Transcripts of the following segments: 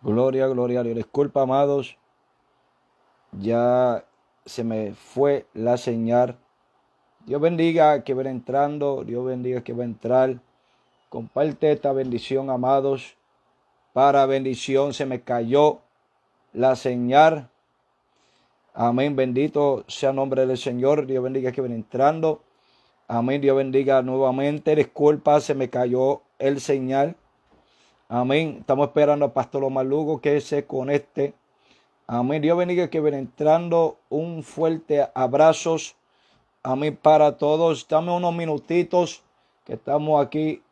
Gloria, gloria a Dios. Disculpa, amados, ya se me fue la señal. Dios bendiga que va entrando, Dios bendiga que va a entrar. Comparte esta bendición, amados. Para bendición se me cayó la señal. Amén, bendito sea el nombre del Señor. Dios bendiga que va entrando. Amén, Dios bendiga nuevamente. Disculpa, se me cayó el señal. Amén. Estamos esperando al pastor Omar Lugo que se conecte. Amén. Dios bendiga que ven entrando. Un fuerte abrazos. Amén para todos. Dame unos minutitos que estamos aquí.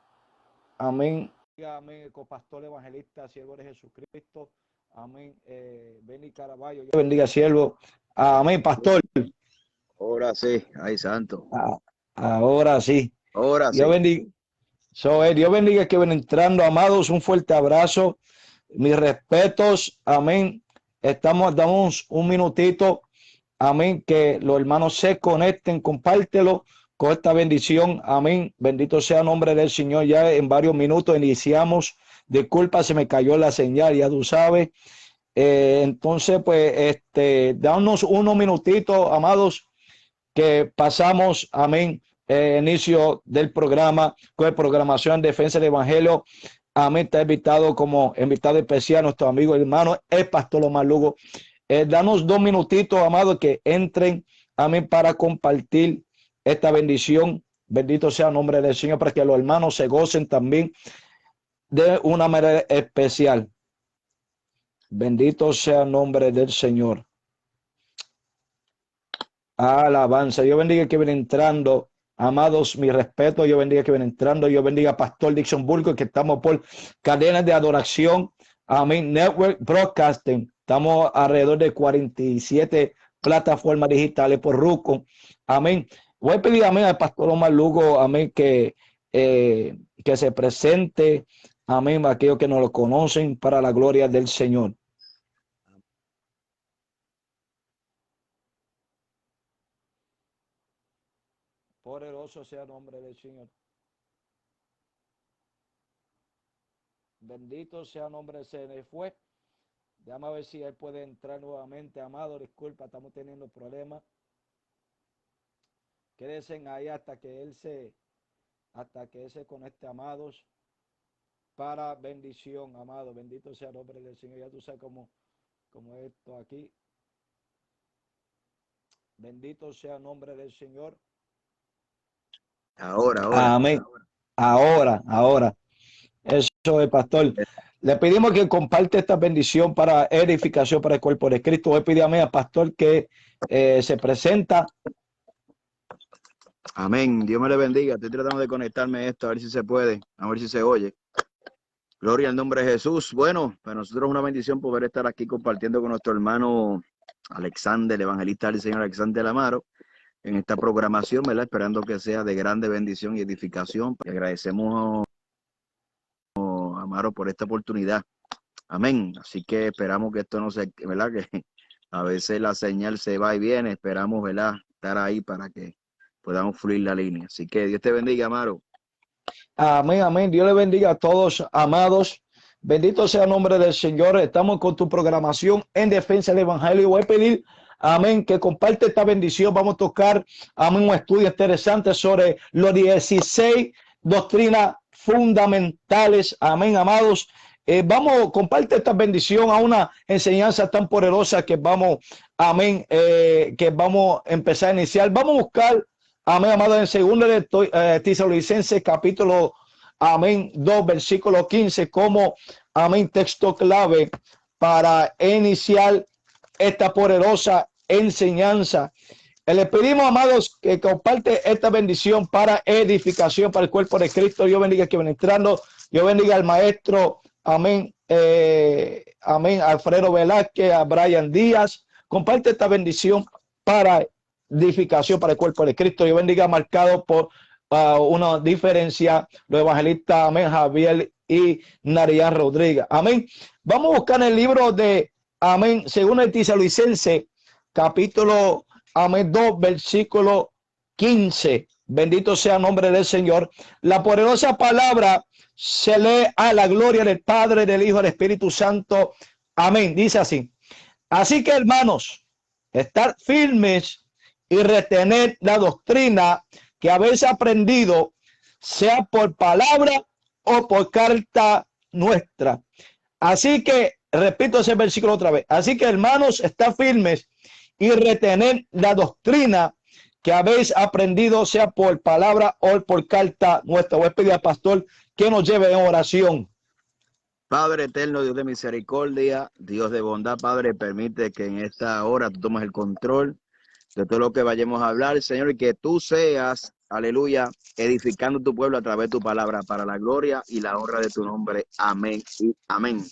Amén. Amén. Copastor evangelista, siervo de Jesucristo. Amén. Beni Caraballo. Dios bendiga, siervo. Amén, pastor. Ahora sí, ay santo. Ahora sí. Ahora Dios sí. bendiga. Dios bendiga que ven entrando, amados. Un fuerte abrazo. Mis respetos. Amén. Damos un minutito. Amén. Que los hermanos se conecten. Compártelo con esta bendición. Amén. Bendito sea el nombre del Señor. Ya en varios minutos iniciamos. Disculpa, se me cayó la señal, ya tú sabes. Entonces, pues, danos unos minutitos, amados, que pasamos. Amén. Inicio del programa con programación en defensa del Evangelio. Amén. Está invitado como invitado especial nuestro amigo y hermano, el pastor Omar Lugo. Danos 2 minutitos, amados, que entren, amén, para compartir esta bendición. Bendito sea el nombre del Señor, para que los hermanos se gocen también de una manera especial. Bendito sea el nombre del Señor. Alabanza. Dios bendiga que viene entrando. Amados, mi respeto. Dios bendiga que viene entrando. Dios bendiga a Pastor Dixon Burgo, que estamos por cadenas de adoración. Amén. Network Broadcasting. Estamos alrededor de 47 plataformas digitales por Ruco. Amén. Voy a pedir amén al pastor Omar Lugo, amén, que se presente. Amén. Aquellos que no lo conocen, para la gloria del Señor. Poderoso sea el nombre del Señor. Bendito sea el nombre del Señor. Fue. Déjame ver si él puede entrar nuevamente, amado. Disculpa, estamos teniendo problemas. Quédense ahí hasta que él se conecte, amados, para bendición, amado. Bendito sea el nombre del Señor. Ya tú sabes cómo esto aquí. Bendito sea el nombre del Señor. Ahora. Amén. Ahora. Eso es, pastor. Le pedimos que comparte esta bendición para edificación para el cuerpo de Cristo. Hoy pídame al pastor que se presenta. Amén. Dios me le bendiga. Estoy tratando de conectarme a esto, a ver si se puede, a ver si se oye. Gloria al nombre de Jesús. Bueno, para nosotros es una bendición poder estar aquí compartiendo con nuestro hermano Alexander, el evangelista del Señor Alexander Amaro, en esta programación, ¿verdad? Esperando que sea de grande bendición y edificación. Y agradecemos a Amaro por esta oportunidad. Amén. Así que esperamos que esto no se, ¿verdad? Que a veces la señal se va y viene. Esperamos, ¿verdad? Estar ahí para que podamos fluir la línea. Así que Dios te bendiga, Amaro. Amén, amén. Dios le bendiga a todos, amados. Bendito sea el nombre del Señor. Estamos con tu programación en defensa del Evangelio. Voy a pedir, amén, que comparte esta bendición. Vamos a tocar, amén, un estudio interesante sobre los 16 doctrinas fundamentales. Amén, amados. Comparte esta bendición a una enseñanza tan poderosa que vamos, amén, que vamos a empezar a iniciar. Vamos a buscar, amén, amado, en segundo de Tesalonicenses, capítulo, amén, 2, versículo 15, como, amén, texto clave para iniciar esta poderosa enseñanza. Le pedimos, amados, que comparte esta bendición para edificación para el cuerpo de Cristo. Dios bendiga que ven entrando. Dios bendiga al maestro, amén, amén, Alfredo Velázquez, a Brian Díaz. Comparte esta bendición para edificación para el cuerpo de Cristo. Dios bendiga, marcado por una diferencia, los evangelistas, amén, Javier y Narián Rodríguez. Amén. Vamos a buscar el libro de, amén, según el Tesalonicenses, capítulo, amén, 2, versículo 15. Bendito sea el nombre del Señor. La poderosa palabra se lee a la gloria del Padre, del Hijo, del Espíritu Santo. Amén. Dice así. Así que, hermanos, estar firmes y retener la doctrina que habéis aprendido, sea por palabra o por carta nuestra. Así que, repito ese versículo otra vez. Así que, hermanos, estar firmes y retener la doctrina que habéis aprendido, sea por palabra o por carta nuestra. Voy a pedir al pastor que nos lleve en oración. Padre eterno, Dios de misericordia, Dios de bondad, Padre, permite que en esta hora tú tomes el control de todo lo que vayamos a hablar, Señor, y que tú seas, aleluya, edificando tu pueblo a través de tu palabra para la gloria y la honra de tu nombre. Amén y amén.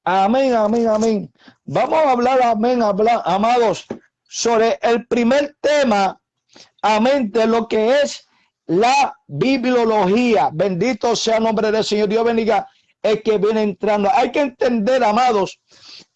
Amén, amén, amén. Vamos a hablar, amén, amados, sobre el primer tema, amén, de lo que es la bibliología. Bendito sea el nombre del Señor. Dios bendiga el que viene entrando. Hay que entender, amados,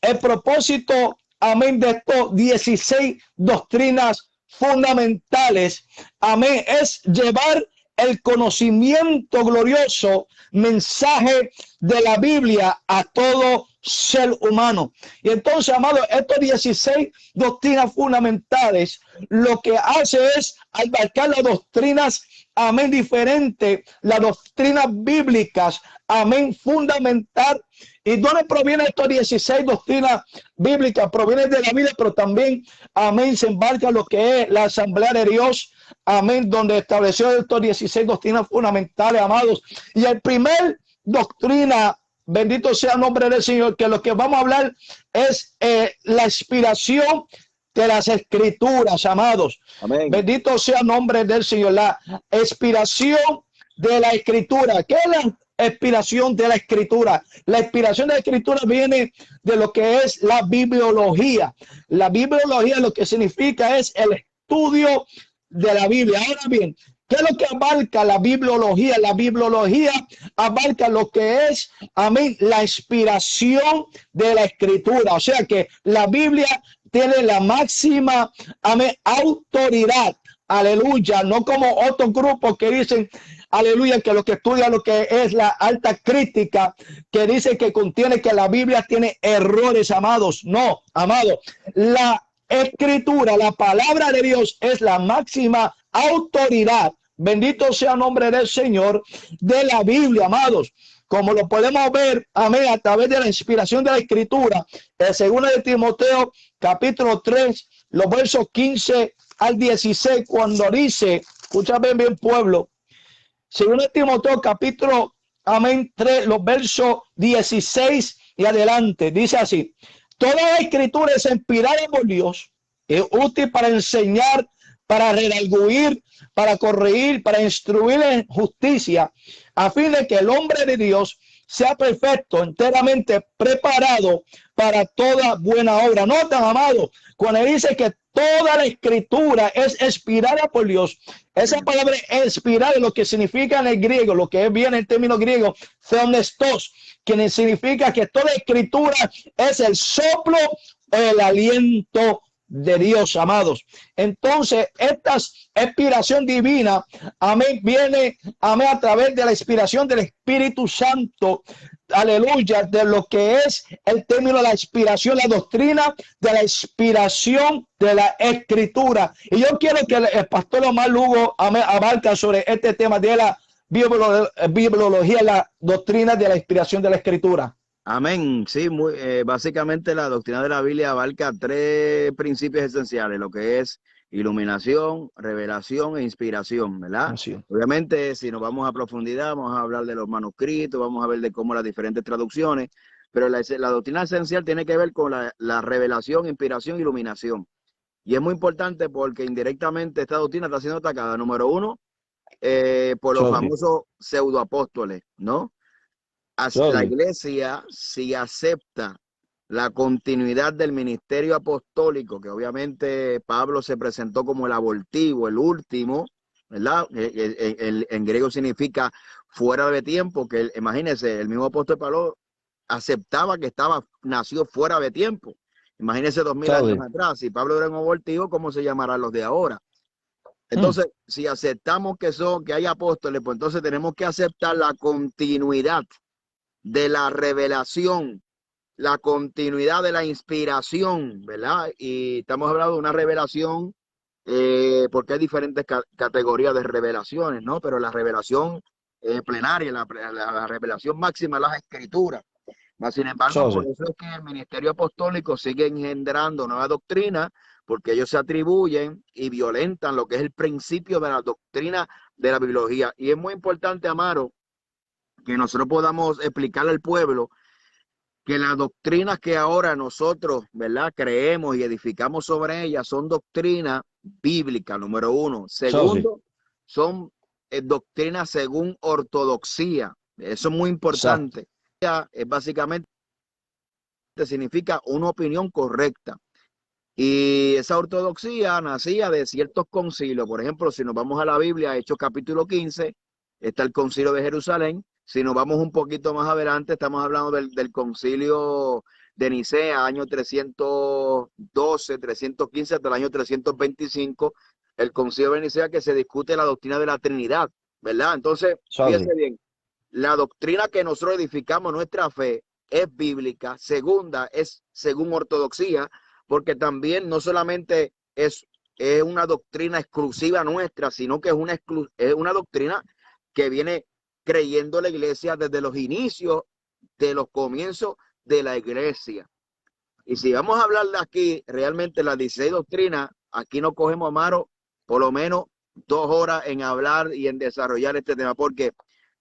el propósito, amén, de estos 16 doctrinas fundamentales, amén, es llevar el conocimiento glorioso, mensaje de la Biblia a todo ser humano. Y entonces, amados, estos 16 doctrinas fundamentales lo que hace es abarcar las doctrinas, amén, diferentes, las doctrinas bíblicas, amén, fundamental. ¿Y dónde proviene estos 16 doctrinas bíblicas? Proviene de la Biblia, pero también, amén, se embarca lo que es la Asamblea de Dios, amén, donde estableció estos 16 doctrinas fundamentales, amados. Y el primer doctrina, bendito sea el nombre del Señor, que lo que vamos a hablar es la inspiración de las escrituras, amados. Amén. Bendito sea el nombre del Señor. La inspiración de la escritura. ¿Qué es la inspiración de la escritura? La inspiración de la escritura viene de lo que es la bibliología. La bibliología lo que significa es el estudio de la Biblia. Ahora bien, ¿qué es lo que abarca la bibliología? La bibliología abarca lo que es, amén, la inspiración de la escritura. O sea que la Biblia tiene la máxima, amén, autoridad. Aleluya. No como otros grupos que dicen, aleluya, que lo que estudia lo que es la alta crítica, que dice que contiene que la Biblia tiene errores, amados. No, amados. La escritura, la palabra de Dios es la máxima autoridad. Bendito sea el nombre del Señor, de la Biblia, amados. Como lo podemos ver, amén, a través de la inspiración de la escritura, en 2 de Timoteo, capítulo 3, los versos 15 al 16, cuando dice, escúchame bien, pueblo, 2 de Timoteo, capítulo, amén, 3, los versos 16 y adelante, dice así: toda la escritura es inspirada por Dios, es útil para enseñar, para redarguir, para corregir, para instruir en justicia, a fin de que el hombre de Dios sea perfecto, enteramente preparado para toda buena obra. Notan, amado, cuando dice que toda la escritura es inspirada por Dios, esa palabra inspirada, lo que significa en el griego, lo que viene en término griego, theopneustos, que significa que toda escritura es el soplo, el aliento de Dios, amados. Entonces, esta inspiración divina, amén, viene, amén, a través de la inspiración del Espíritu Santo, aleluya, de lo que es el término de la inspiración, la doctrina de la inspiración de la escritura. Y yo quiero que el pastor Omar Lugo, amén, abarca sobre este tema de la bibliología, la doctrina de la inspiración de la escritura. Amén. Sí, básicamente la doctrina de la Biblia abarca 3 principios esenciales, lo que es iluminación, revelación e inspiración, ¿verdad? Así. Obviamente, si nos vamos a profundidad, vamos a hablar de los manuscritos, vamos a ver de cómo las diferentes traducciones, pero la doctrina esencial tiene que ver con la revelación, inspiración, iluminación. Y es muy importante porque indirectamente esta doctrina está siendo atacada, número 1, por los famosos pseudoapóstoles, ¿no? La iglesia, si acepta la continuidad del ministerio apostólico, que obviamente Pablo se presentó como el abortivo, el último, ¿verdad? En griego significa fuera de tiempo, que imagínense, el mismo apóstol Pablo aceptaba que nació fuera de tiempo. Imagínense 2000 años atrás, si Pablo era un abortivo, ¿cómo se llamarán los de ahora? Entonces, si aceptamos que hay apóstoles, pues entonces tenemos que aceptar la continuidad de la revelación, la continuidad de la inspiración, ¿verdad? Y estamos hablando de una revelación, porque hay diferentes categorías de revelaciones, ¿no? Pero la revelación plenaria, la revelación máxima, las escrituras. Sin embargo, por eso es que el ministerio apostólico sigue engendrando nueva doctrina, porque ellos se atribuyen y violentan lo que es el principio de la doctrina de la biología. Y es muy importante, Amaro, que nosotros podamos explicarle al pueblo que las doctrinas que ahora nosotros, ¿verdad?, creemos y edificamos sobre ellas son doctrinas bíblicas, número uno. Segundo, son doctrinas según ortodoxia. Eso es muy importante. Es básicamente significa una opinión correcta. Y esa ortodoxia nacía de ciertos concilios. Por ejemplo, si nos vamos a la Biblia, Hechos capítulo 15, está el concilio de Jerusalén. Si nos vamos un poquito más adelante, estamos hablando del concilio de Nicea, año 312, 315 hasta el año 325, el concilio de Nicea, que se discute la doctrina de la Trinidad, ¿verdad? Entonces, fíjense bien, la doctrina que nosotros edificamos, nuestra fe, es bíblica. Segunda, es según ortodoxia, porque también no solamente es una doctrina exclusiva nuestra, sino que es una doctrina que viene creyendo la iglesia desde los inicios, de los comienzos de la iglesia. Y si vamos a hablar de aquí, realmente las 16 doctrinas, aquí nos cogemos, Amaro, por lo menos 2 horas en hablar y en desarrollar este tema. ¿Por qué?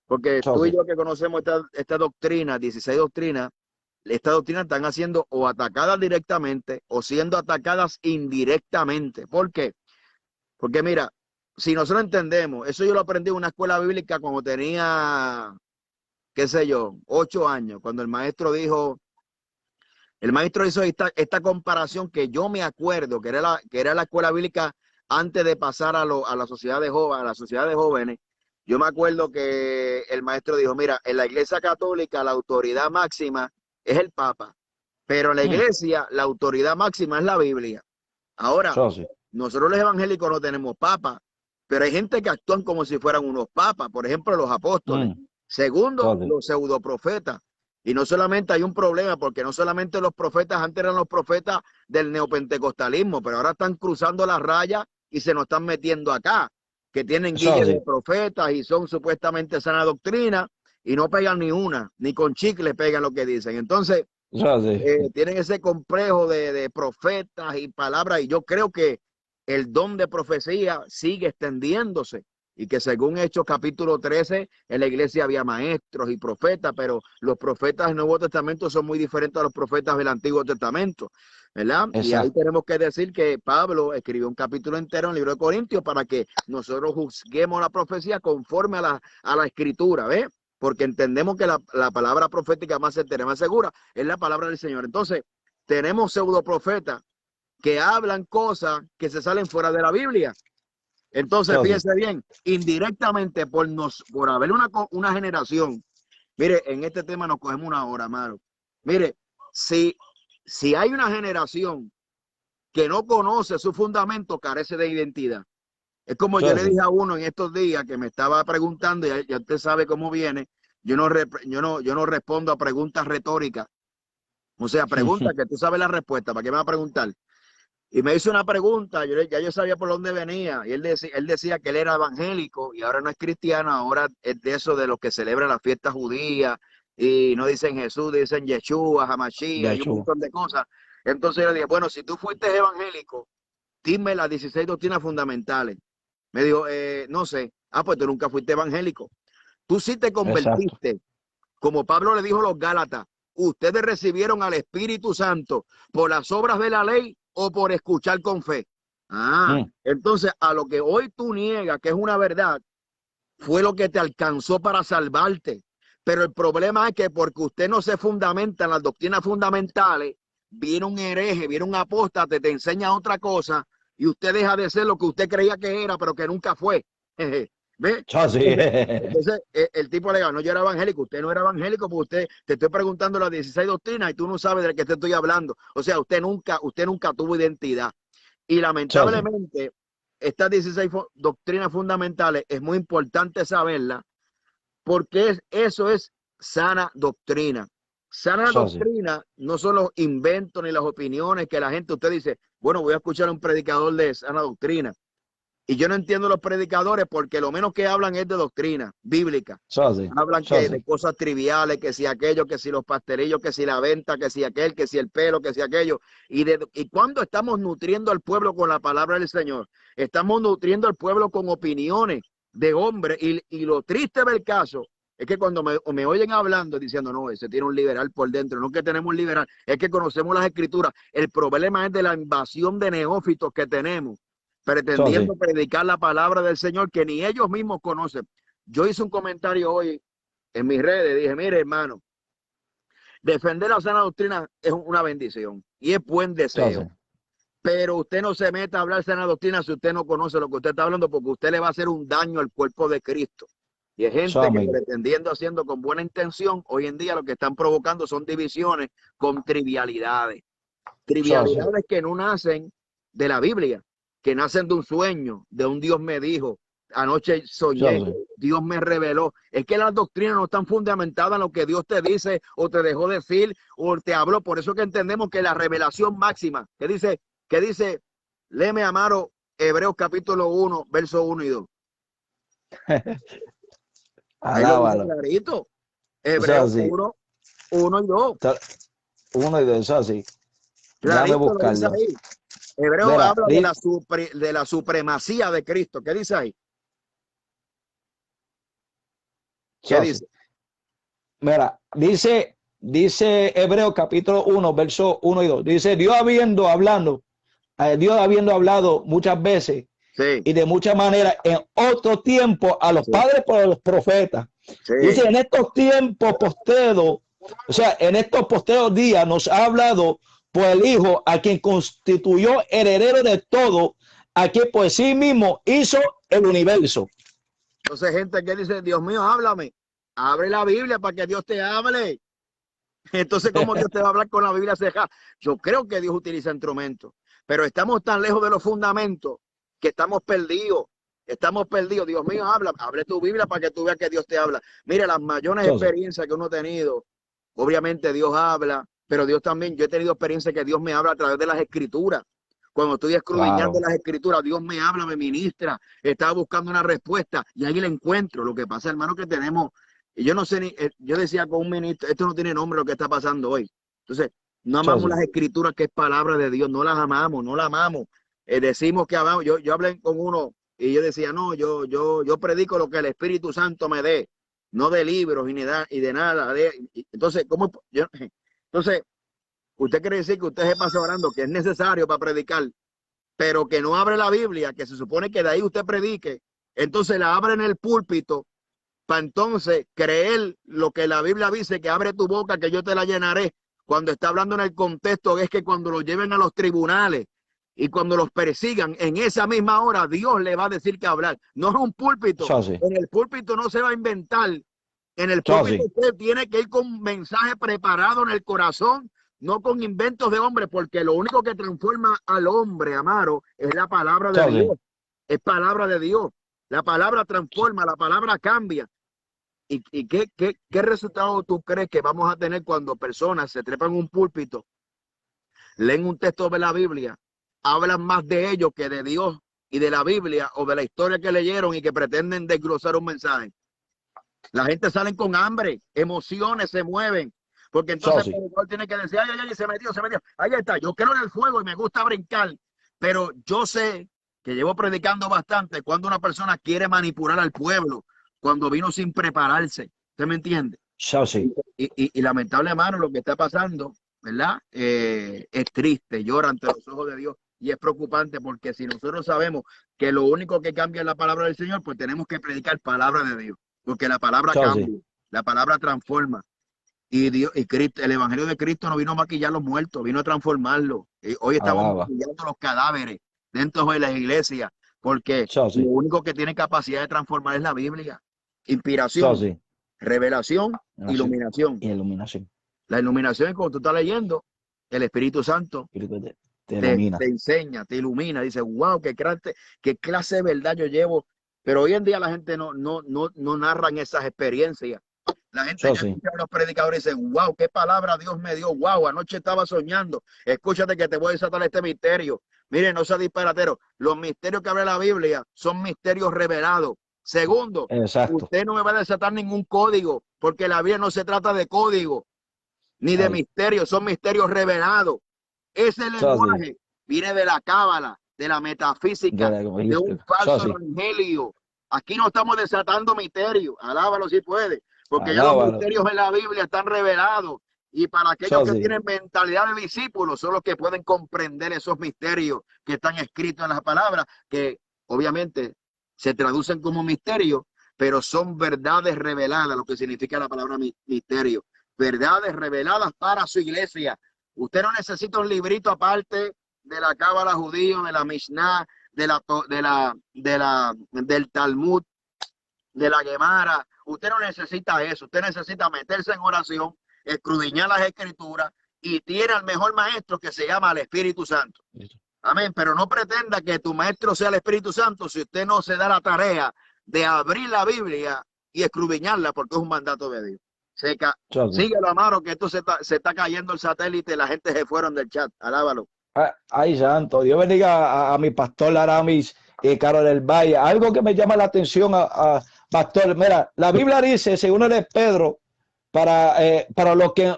Porque tú y yo que conocemos esta doctrina, 16 doctrinas, estas doctrinas están siendo o atacadas directamente o siendo atacadas indirectamente. ¿Por qué? Porque mira, si nosotros entendemos, eso yo lo aprendí en una escuela bíblica cuando tenía, qué sé yo, 8 años, cuando el maestro hizo esta comparación que yo me acuerdo, que era la escuela bíblica antes de pasar a la sociedad de jóvenes. Yo me acuerdo que el maestro dijo, mira, en la iglesia católica la autoridad máxima es el Papa, pero en la iglesia la autoridad máxima es la Biblia. Ahora, nosotros los evangélicos no tenemos papa, pero hay gente que actúan como si fueran unos papas, por ejemplo, los apóstoles. Segundo, los pseudoprofetas. Y no solamente hay un problema, porque no solamente los profetas, antes eran los profetas del neopentecostalismo, pero ahora están cruzando las rayas y se nos están metiendo acá, que tienen guías de profetas y son supuestamente sana doctrina y no pegan ni una, ni con chicle pegan lo que dicen. Entonces, tienen ese complejo de profetas y palabras, y yo creo que el don de profecía sigue extendiéndose y que según Hechos capítulo 13 en la iglesia había maestros y profetas, pero los profetas del Nuevo Testamento son muy diferentes a los profetas del Antiguo Testamento, ¿verdad? Exacto. Y ahí tenemos que decir que Pablo escribió un capítulo entero en el libro de Corintios para que nosotros juzguemos la profecía conforme a la escritura, ¿ves? Porque entendemos que la palabra profética más certera, más segura, es la palabra del Señor. Entonces, tenemos pseudoprofetas que hablan cosas que se salen fuera de la Biblia. Entonces, fíjense bien, indirectamente por haber una generación, mire, en este tema nos cogemos una hora, Amaro. Mire, si hay una generación que no conoce su fundamento, carece de identidad. Es como yo le dije a uno en estos días que me estaba preguntando, y ya usted sabe cómo viene, yo no respondo a preguntas retóricas. O sea, preguntas que tú sabes la respuesta, ¿para qué me va a preguntar? Y me hizo una pregunta, ya yo sabía por dónde venía, y él decía que él era evangélico y ahora no es cristiano, ahora es de eso de los que celebran las fiestas judías y no dicen Jesús, dicen Yeshua, Hamashia y un montón de cosas. Entonces yo le dije, bueno, si tú fuiste evangélico, dime las 16 doctrinas fundamentales. Me dijo, no sé. Pues tú nunca fuiste evangélico. Tú sí te convertiste. Exacto. Como Pablo le dijo a los Gálatas, ustedes recibieron al Espíritu Santo por las obras de la ley o por escuchar con fe. Entonces a lo que hoy tú niegas que es una verdad, fue lo que te alcanzó para salvarte. Pero el problema es que porque usted no se fundamenta en las doctrinas fundamentales, viene un hereje, viene un apóstate, te enseña otra cosa y usted deja de ser lo que usted creía que era, pero que nunca fue. ¿Ve? Entonces el tipo le dijo, no, yo era evangélico, usted no era evangélico, porque usted, te estoy preguntando las 16 doctrinas y tú no sabes de qué te estoy hablando. O sea, usted nunca tuvo identidad. Y lamentablemente estas 16 doctrinas fundamentales es muy importante saberlas porque eso es sana doctrina. Sana doctrina no son los inventos ni las opiniones que la gente, usted dice, bueno, voy a escuchar a un predicador de sana doctrina. Y yo no entiendo los predicadores porque lo menos que hablan es de doctrina bíblica. Hablan que de cosas triviales, que si aquello, que si los pastelillos, que si la venta, que si aquel, que si el pelo, que si aquello. Y cuando estamos nutriendo al pueblo con la palabra del Señor, estamos nutriendo al pueblo con opiniones de hombres. Y lo triste del caso es que cuando me oyen hablando diciendo, no, ese tiene un liberal por dentro, no que tenemos un liberal, es que conocemos las escrituras. El problema es de la invasión de neófitos que tenemos, pretendiendo predicar la palabra del Señor que ni ellos mismos conocen. Yo hice un comentario hoy en mis redes, dije, mire hermano, defender la sana doctrina es una bendición y es buen deseo. Pero usted no se meta a hablar sana doctrina si usted no conoce lo que usted está hablando, porque usted le va a hacer un daño al cuerpo de Cristo. Y hay gente que pretendiendo, haciendo con buena intención, hoy en día lo que están provocando son divisiones con trivialidades. Trivialidades que no nacen de la Biblia, que nacen de un sueño, de un Dios me dijo, anoche soñé, Dios me reveló. Es que las doctrinas no están fundamentadas en lo que Dios te dice o te dejó decir o te habló. Por eso que entendemos que la revelación máxima, que dice, léeme, Amaro, Hebreos capítulo 1, verso 1 y 2. Clarito. Hebreos 1, 1 y 2. 1 y 2, eso así. Déjame buscarlo. Hebreo habla de la supremacía de Cristo. ¿Qué dice ahí? ¿Qué dice? Mira, dice Hebreo capítulo 1, verso 1 y 2. Dice, Dios habiendo hablado muchas veces y de muchas maneras en otro tiempo a los padres por los profetas. Dice, en estos tiempos posteros, o sea, en estos posteros días nos ha hablado por el Hijo, a quien constituyó heredero de todo, a quien por sí mismo hizo el universo. Entonces, gente que dice, Dios mío, háblame. Abre la Biblia para que Dios te hable. Entonces, ¿cómo Dios te va a hablar con la Biblia ceja? Yo creo que Dios utiliza instrumentos, pero estamos tan lejos de los fundamentos que estamos perdidos. Estamos perdidos. Dios mío, abre tu Biblia para que tú veas que Dios te habla. Mira, las mayores experiencias que uno ha tenido, obviamente Dios habla, pero Dios también, yo he tenido experiencia que Dios me habla a través de las escrituras. Cuando estoy escudriñando las escrituras, Dios me habla, me ministra, estaba buscando una respuesta y ahí la encuentro. Lo que pasa, hermano, que tenemos, y yo no sé ni, yo decía con un ministro, esto no tiene nombre lo que está pasando hoy. Entonces, no amamos las escrituras, que es palabra de Dios, no las amamos, no la amamos. Decimos que amamos. Yo hablé con uno y yo decía, no, yo predico lo que el Espíritu Santo me dé, no de libros y de nada. Entonces, ¿cómo? Entonces, usted quiere decir que usted se pasa orando, que es necesario para predicar, pero que no abre la Biblia, que se supone que de ahí usted predique, entonces la abre en el púlpito para entonces creer lo que la Biblia dice, que abre tu boca, que yo te la llenaré. Cuando está hablando en el contexto es que cuando lo lleven a los tribunales y cuando los persigan, en esa misma hora Dios le va a decir que hablar. No es un púlpito. En el púlpito no se va a inventar. En el púlpito usted tiene que ir con un mensaje preparado en el corazón, no con inventos de hombre, porque lo único que transforma al hombre, Amaro, es la palabra de Dios. Es palabra de Dios. La palabra transforma, la palabra cambia. ¿Y qué resultado tú crees que vamos a tener cuando personas se trepan en un púlpito, leen un texto de la Biblia, hablan más de ellos que de Dios y de la Biblia o de la historia que leyeron y que pretenden desglosar un mensaje? La gente sale con hambre, emociones se mueven, porque entonces el predicador tiene que decir, ay, se metió, ahí está, yo creo en el fuego y me gusta brincar, pero yo sé que llevo predicando bastante cuando una persona quiere manipular al pueblo, cuando vino sin prepararse. ¿Usted me entiende? Y lamentable, hermano, lo que está pasando, ¿verdad? Es triste, llora ante los ojos de Dios y es preocupante, porque si nosotros sabemos que lo único que cambia es la palabra del Señor, pues tenemos que predicar palabra de Dios, porque la palabra cambia, la palabra transforma. Y Dios y Cristo, el evangelio de Cristo no vino a maquillar los muertos, vino a transformarlos. Hoy estamos maquillando los cadáveres dentro de las iglesias, porque lo único que tiene capacidad de transformar es la Biblia. Inspiración, revelación, iluminación. Y iluminación. La iluminación es cuando tú estás leyendo el Espíritu Santo te ilumina. Te enseña, te ilumina. Dice, wow, qué clase de verdad yo llevo. Pero hoy en día la gente no narran esas experiencias. La gente ya escucha a los predicadores y dice, wow, qué palabra Dios me dio. Wow, anoche estaba soñando. Escúchate que te voy a desatar este misterio. Miren, no sea disparatero. Los misterios que habla la Biblia son misterios revelados. Segundo, Exacto. usted no me va a desatar ningún código, porque la Biblia no se trata de código ni de misterios, son misterios revelados. Ese lenguaje viene de la cábala, de la metafísica, de un falso evangelio. Aquí no estamos desatando misterios. Alábalo si puede, porque ya los misterios en la Biblia están revelados. Y para aquellos que tienen mentalidad de discípulos, son los que pueden comprender esos misterios que están escritos en las palabras, que obviamente se traducen como misterios, pero son verdades reveladas, lo que significa la palabra misterio. Verdades reveladas para su iglesia. Usted no necesita un librito aparte de la cábala judío, de la Mishnah, del Talmud, de la Gemara. Usted no necesita eso. Usted necesita meterse en oración, escudriñar las escrituras, y tiene al mejor maestro, que se llama el Espíritu Santo. Amén. Pero no pretenda que tu maestro sea el Espíritu Santo si usted no se da la tarea de abrir la Biblia y escudriñarla, porque es un mandato de Dios. Síguelo, Amaro, que esto se está cayendo el satélite, la gente se fueron del chat. Alábalo. Ay, santo. Dios bendiga a mi pastor Aramis y Carol del Valle. Algo que me llama la atención, pastor. Mira, la Biblia dice, según el Pedro, para los que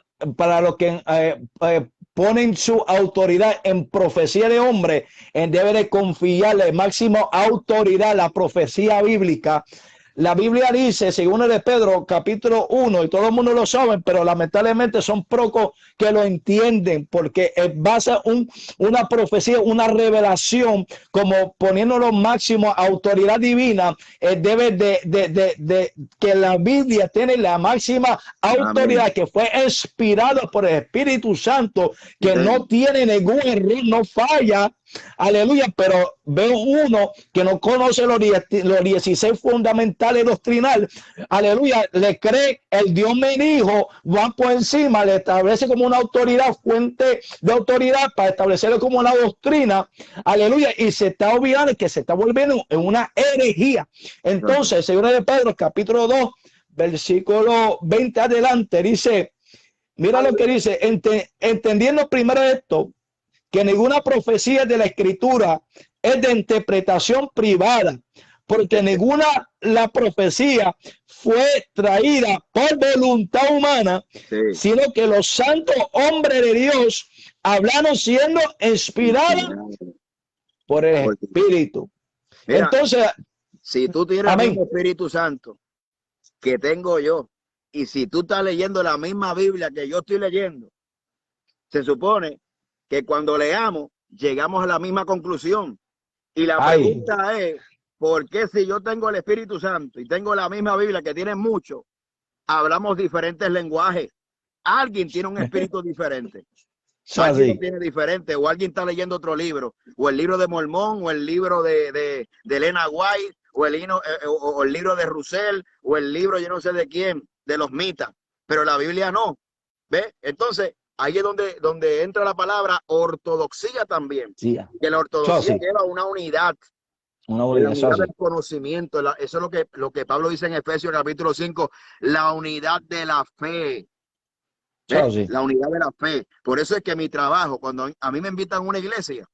ponen su autoridad en profecía de hombre, debe de confiarle máxima autoridad la profecía bíblica. La Biblia dice, según el de Pedro, capítulo 1, y todo el mundo lo sabe, pero lamentablemente son pocos que lo entienden, porque basa una profecía, una revelación, como poniéndolo máximo autoridad divina, debe de que la Biblia tiene la máxima autoridad. Amén. Que fue inspirada por el Espíritu Santo, que no tiene ningún error, no falla. Aleluya, pero veo uno que no conoce los 16 fundamentales doctrinales. Aleluya, le cree, el Dios me dijo, va por encima, le establece como una autoridad, fuente de autoridad para establecerlo como una doctrina. Aleluya, y se está olvidando que se está volviendo en una herejía. Entonces, Señor de Pedro, capítulo 2, versículo 20 adelante, dice, mira lo que dice, entendiendo primero esto, que ninguna profecía de la Escritura es de interpretación privada, porque ninguna la profecía fue traída por voluntad humana, sino que los santos hombres de Dios hablaron siendo inspirados por el Espíritu. Mira, entonces, si tú tienes el mismo Espíritu Santo que tengo yo, y si tú estás leyendo la misma Biblia que yo estoy leyendo, se supone que cuando leamos llegamos a la misma conclusión. Y la pregunta es, ¿por qué si yo tengo el Espíritu Santo y tengo la misma Biblia que tiene mucho, hablamos diferentes lenguajes? Alguien tiene un espíritu diferente. Alguien lo tiene diferente, o alguien está leyendo otro libro, o el libro de Mormón, o el libro de Elena White, o el libro de Russell, o el libro yo no sé de quién, de los mitas, pero la Biblia no. ¿Ves? Entonces, ahí es donde entra la palabra ortodoxia también. Sí. Que la ortodoxia lleva una unidad. Una unidad del conocimiento. Eso es lo que Pablo dice en Efesios capítulo 5, la unidad de la fe. La unidad de la fe. Por eso es que mi trabajo, cuando a mí me invitan a una iglesia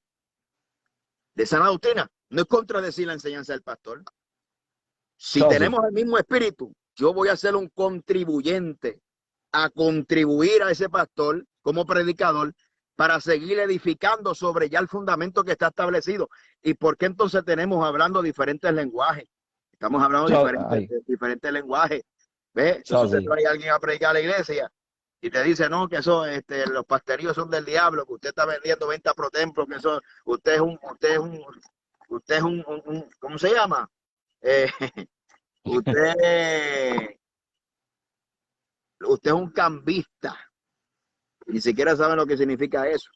de sana doctrina, no es contradecir la enseñanza del pastor. Si tenemos el mismo espíritu, yo voy a ser un contribuyente a contribuir a ese pastor como predicador para seguir edificando sobre ya el fundamento que está establecido. ¿Y por qué entonces tenemos hablando diferentes lenguajes? Estamos hablando diferentes lenguajes. ¿Ves? Entonces te trae alguien a predicar a la iglesia y te dice, no, que eso, los pasteríos son del diablo, que usted está vendiendo venta pro templo, que eso, usted es un ¿cómo se llama? Usted es un cambista. Ni siquiera saben lo que significa eso.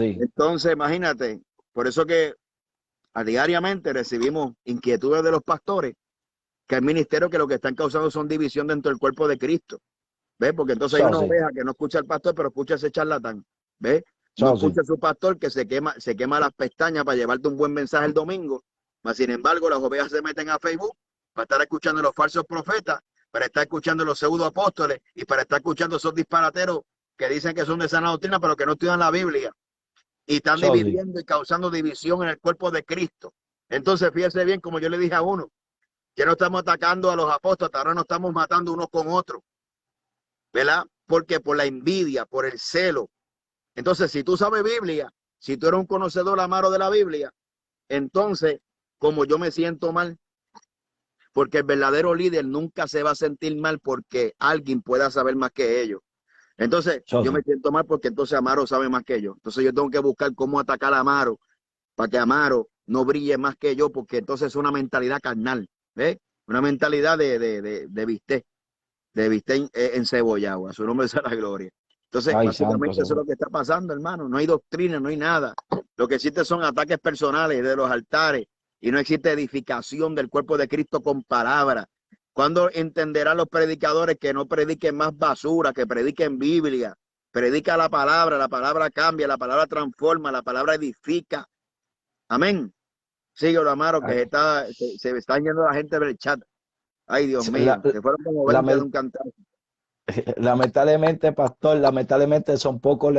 Entonces, imagínate, por eso que diariamente recibimos inquietudes de los pastores, que el ministerio que lo que están causando son división dentro del cuerpo de Cristo. ¿Ves? Porque entonces hay una oveja que no escucha al pastor, pero escucha a ese charlatán. ¿Ves? No sí. escucha a su pastor que se quema las pestañas para llevarte un buen mensaje el domingo. Mas, sin embargo, las ovejas se meten a Facebook para estar escuchando a los falsos profetas, para estar escuchando a los pseudo apóstoles y para estar escuchando a esos disparateros que dicen que son de sana doctrina, pero que no estudian la Biblia. Y están Sí. dividiendo y causando división en el cuerpo de Cristo. Entonces, fíjese bien, como yo le dije a uno, ya no estamos atacando a los apóstoles, ahora nos estamos matando unos con otros, ¿verdad? Porque por la envidia, por el celo. Entonces, si tú sabes Biblia, si tú eres un conocedor amaro de la Biblia, entonces, como yo me siento mal, porque el verdadero líder nunca se va a sentir mal porque alguien pueda saber más que ellos. Entonces, Sí, yo me siento mal porque entonces Amaro sabe más que yo. Entonces, yo tengo que buscar cómo atacar a Amaro para que Amaro no brille más que yo, porque entonces es una mentalidad carnal, ¿ves? Una mentalidad de bistec encebollado. A su nombre sea la gloria. Entonces, ay, santo básicamente eso es Señor. lo que está pasando, hermano. No hay doctrina, no hay nada. Lo que existe son ataques personales de los altares y no existe edificación del cuerpo de Cristo con palabras. ¿Cuándo entenderán los predicadores que no prediquen más basura, que prediquen Biblia? Predica la palabra cambia, la palabra transforma, la palabra edifica. Amén. Síguelo, Amaro, que Ay, se están yendo la gente del chat. Ay, Dios la, mío, se fueron como 20 de lame- un cantazo. lamentablemente, pastor, lamentablemente son pocos.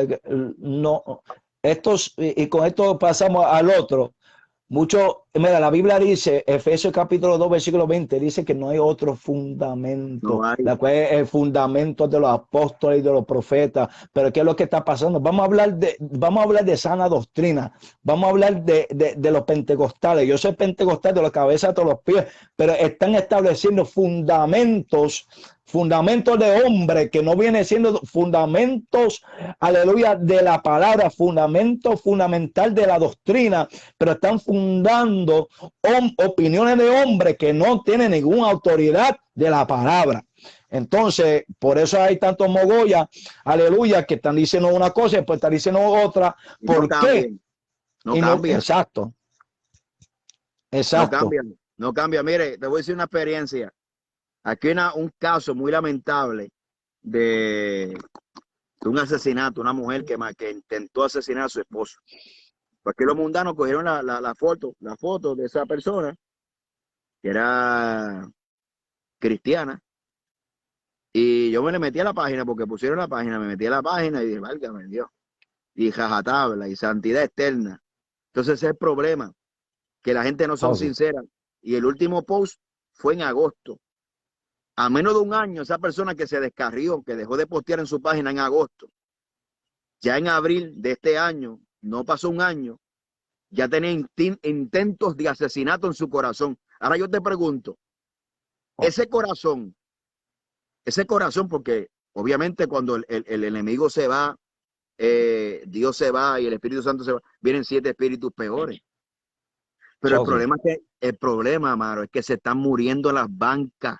No, estos, y con esto pasamos al otro. Mucho, mira, la Biblia dice, Efesios capítulo 2 versículo 20 dice que no hay otro No fundamento, hay. la cual es el fundamento de los apóstoles y de los profetas. Pero ¿qué es lo que está pasando? Vamos a hablar de sana doctrina, vamos a hablar de los pentecostales. Yo soy pentecostal de la cabeza a todos los pies, pero están estableciendo fundamentos de hombre que no viene siendo fundamentos, aleluya, de la palabra, fundamento fundamental de la doctrina, pero están fundando opiniones de hombres que no tienen ninguna autoridad de la palabra. Entonces, por eso hay tantos mogollas, aleluya, que están diciendo una cosa y después están diciendo otra. Y no ¿Por qué? cambian, no Y no, cambian, exacto, no exacto. cambian, no cambian. Mire, te voy a decir una experiencia. Aquí hay un caso muy lamentable de, de un asesinato, una mujer que intentó asesinar a su esposo. Porque los mundanos cogieron la foto de esa persona, que era cristiana, y yo me le metí a la página porque pusieron la página, me metí a la página y dije, válgame Dios, y jajatabla, y santidad eterna. Entonces ese es el problema, que la gente no son Oh, sí. sinceras. Y el último post fue en agosto. A menos de un año, esa persona que se descarrió, que dejó de postear en su página en agosto, ya en abril de este año, no pasó un año, ya tenía intentos de asesinato en su corazón. Ahora yo te pregunto, Oh, ese corazón, porque obviamente cuando el enemigo se va, Dios se va y el Espíritu Santo se va, vienen 7 espíritus peores. Pero el so, sí. problema Amaro, es que se están muriendo las bancas.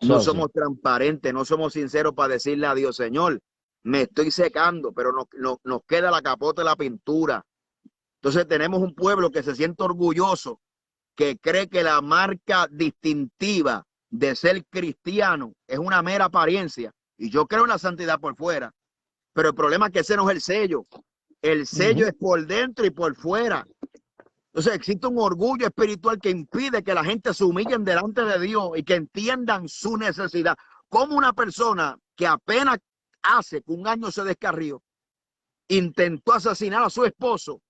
No So, sí. somos transparentes, no somos sinceros para decirle a Dios, Señor, me estoy secando, pero nos queda la capota de la pintura. Entonces tenemos un pueblo que se siente orgulloso, que cree que la marca distintiva de ser cristiano es una mera apariencia. Y yo creo en la santidad por fuera, pero el problema es que ese no es el sello. El sello es por dentro y por fuera. Entonces existe un orgullo espiritual que impide que la gente se humille delante de Dios y que entiendan su necesidad. Como una persona que apenas hace que un año se descarrió, intentó asesinar a su esposo,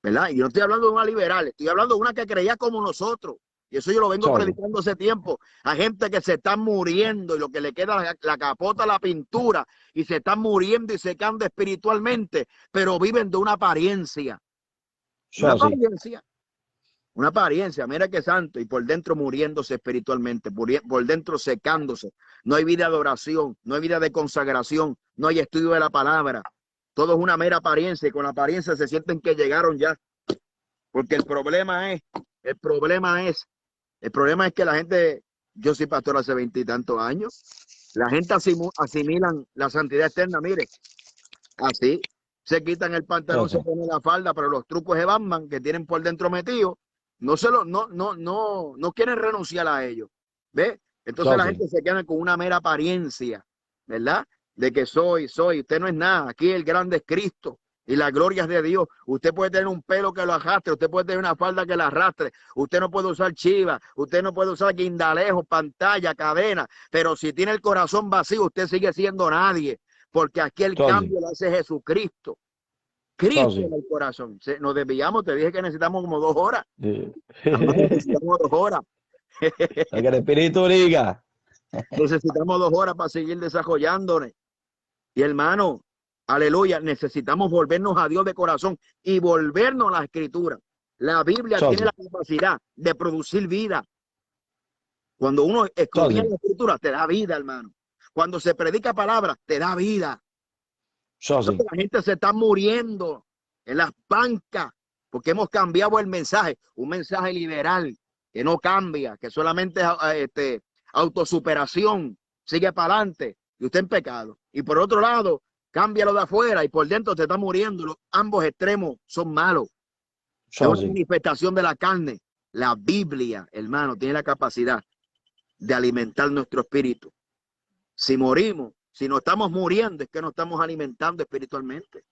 ¿verdad? Y yo no estoy hablando de una liberal, estoy hablando de una que creía como nosotros. Y eso yo lo vengo So, sí. predicando hace tiempo. A gente que se está muriendo y lo que le queda la capota, la pintura, y se están muriendo y secando espiritualmente, pero viven de una apariencia. Una So, sí. apariencia. Una apariencia, mira qué santo, y por dentro muriéndose espiritualmente, por dentro secándose. No hay vida de oración, no hay vida de consagración, no hay estudio de la palabra. Todo es una mera apariencia y con la apariencia se sienten que llegaron ya. Porque el problema es que la gente, yo soy pastor hace 20 y tantos años, la gente asimilan la santidad eterna, mire, así, se quitan el So, pantalón, sí. se ponen la falda, pero los trucos de Batman que tienen por dentro metidos, no quieren renunciar a ellos. ¿Ves? Entonces So, la sí. gente se queda con una mera apariencia, ¿verdad? de que soy. Usted no es nada. Aquí el grande es Cristo y la gloria es de Dios. Usted puede tener un pelo que lo arrastre, usted puede tener una falda que la arrastre, usted no puede usar chiva, usted no puede usar guindalejos, pantalla, cadena, pero si tiene el corazón vacío, usted sigue siendo nadie, porque aquí el cambio lo hace Jesucristo. Cristo en el corazón. Nos desviamos, te dije que necesitamos como 2 horas. Necesitamos 2 horas. Que el Espíritu diga. Necesitamos 2 horas para seguir desarrollándonos. Y hermano, aleluya, necesitamos volvernos a Dios de corazón y volvernos a la Escritura. La Biblia tiene la capacidad de producir vida. Cuando uno estudia la Escritura, te da vida, hermano. Cuando se predica palabra, te da vida. La gente se está muriendo en las bancas porque hemos cambiado el mensaje, un mensaje liberal que no cambia, que solamente es autosuperación, sigue para adelante y usted en pecado. Y por otro lado, cambia lo de afuera y por dentro te está muriendo. Ambos extremos son malos. Es una manifestación de la carne. La Biblia, hermano, tiene la capacidad de alimentar nuestro espíritu. Si morimos, si no estamos muriendo, es que no estamos alimentando espiritualmente.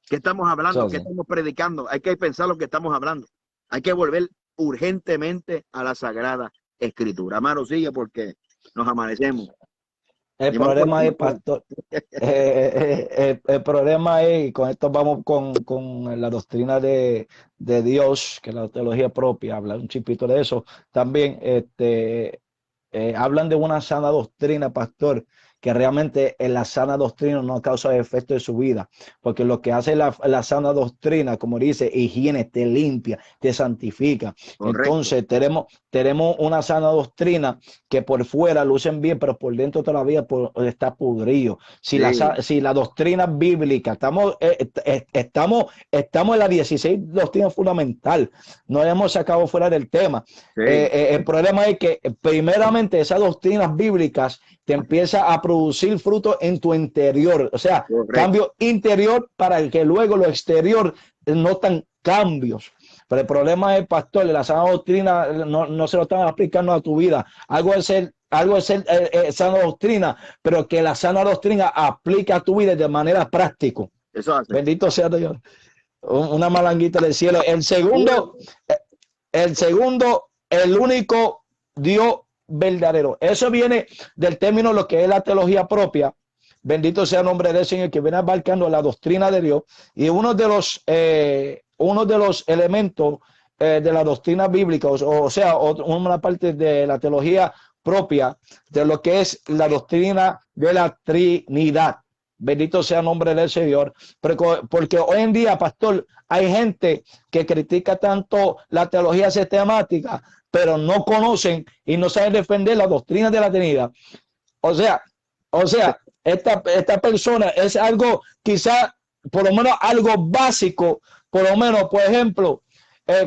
¿Qué estamos hablando? ¿Qué estamos predicando? Hay que pensar lo que estamos hablando. Hay que volver urgentemente a la Sagrada Escritura. Amaro, sigue porque nos amanecemos. El problema es, pastor, el problema es, y con esto vamos con la doctrina de Dios, que es la teología propia, habla un chipito de eso. También hablan de una sana doctrina, pastor, que realmente en la sana doctrina no causa efecto de su vida, porque lo que hace la sana doctrina, como dice, higiene, te limpia, te santifica. Correcto. Entonces tenemos una sana doctrina que por fuera lucen bien, pero por dentro todavía está pudrido. Si la doctrina bíblica, estamos en la 16 doctrina fundamental, no hemos sacado fuera del tema. El problema es que primeramente esas doctrinas bíblicas te empieza a producir fruto en tu interior, o sea, cambio interior para que luego lo exterior notan cambios. Pero el problema es, pastor, la sana doctrina no se lo están aplicando a tu vida. Algo es ser sana doctrina, pero que la sana doctrina aplica a tu vida de manera práctica. Eso hace. Bendito sea Dios. Una malanguita del cielo. El segundo, el único Dios verdadero. Eso viene del término lo que es la teología propia. Bendito sea el nombre del Señor, que viene abarcando la doctrina de Dios. Y uno de los elementos de la doctrina bíblica, o sea, una parte de la teología propia de lo que es la doctrina de la Trinidad. Bendito sea el nombre del Señor. Porque hoy en día, pastor, hay gente que critica tanto la teología sistemática, pero no conocen y no saben defender la doctrina de la Trinidad. O sea, esta persona es algo, quizá, por lo menos algo básico, por lo menos, por ejemplo,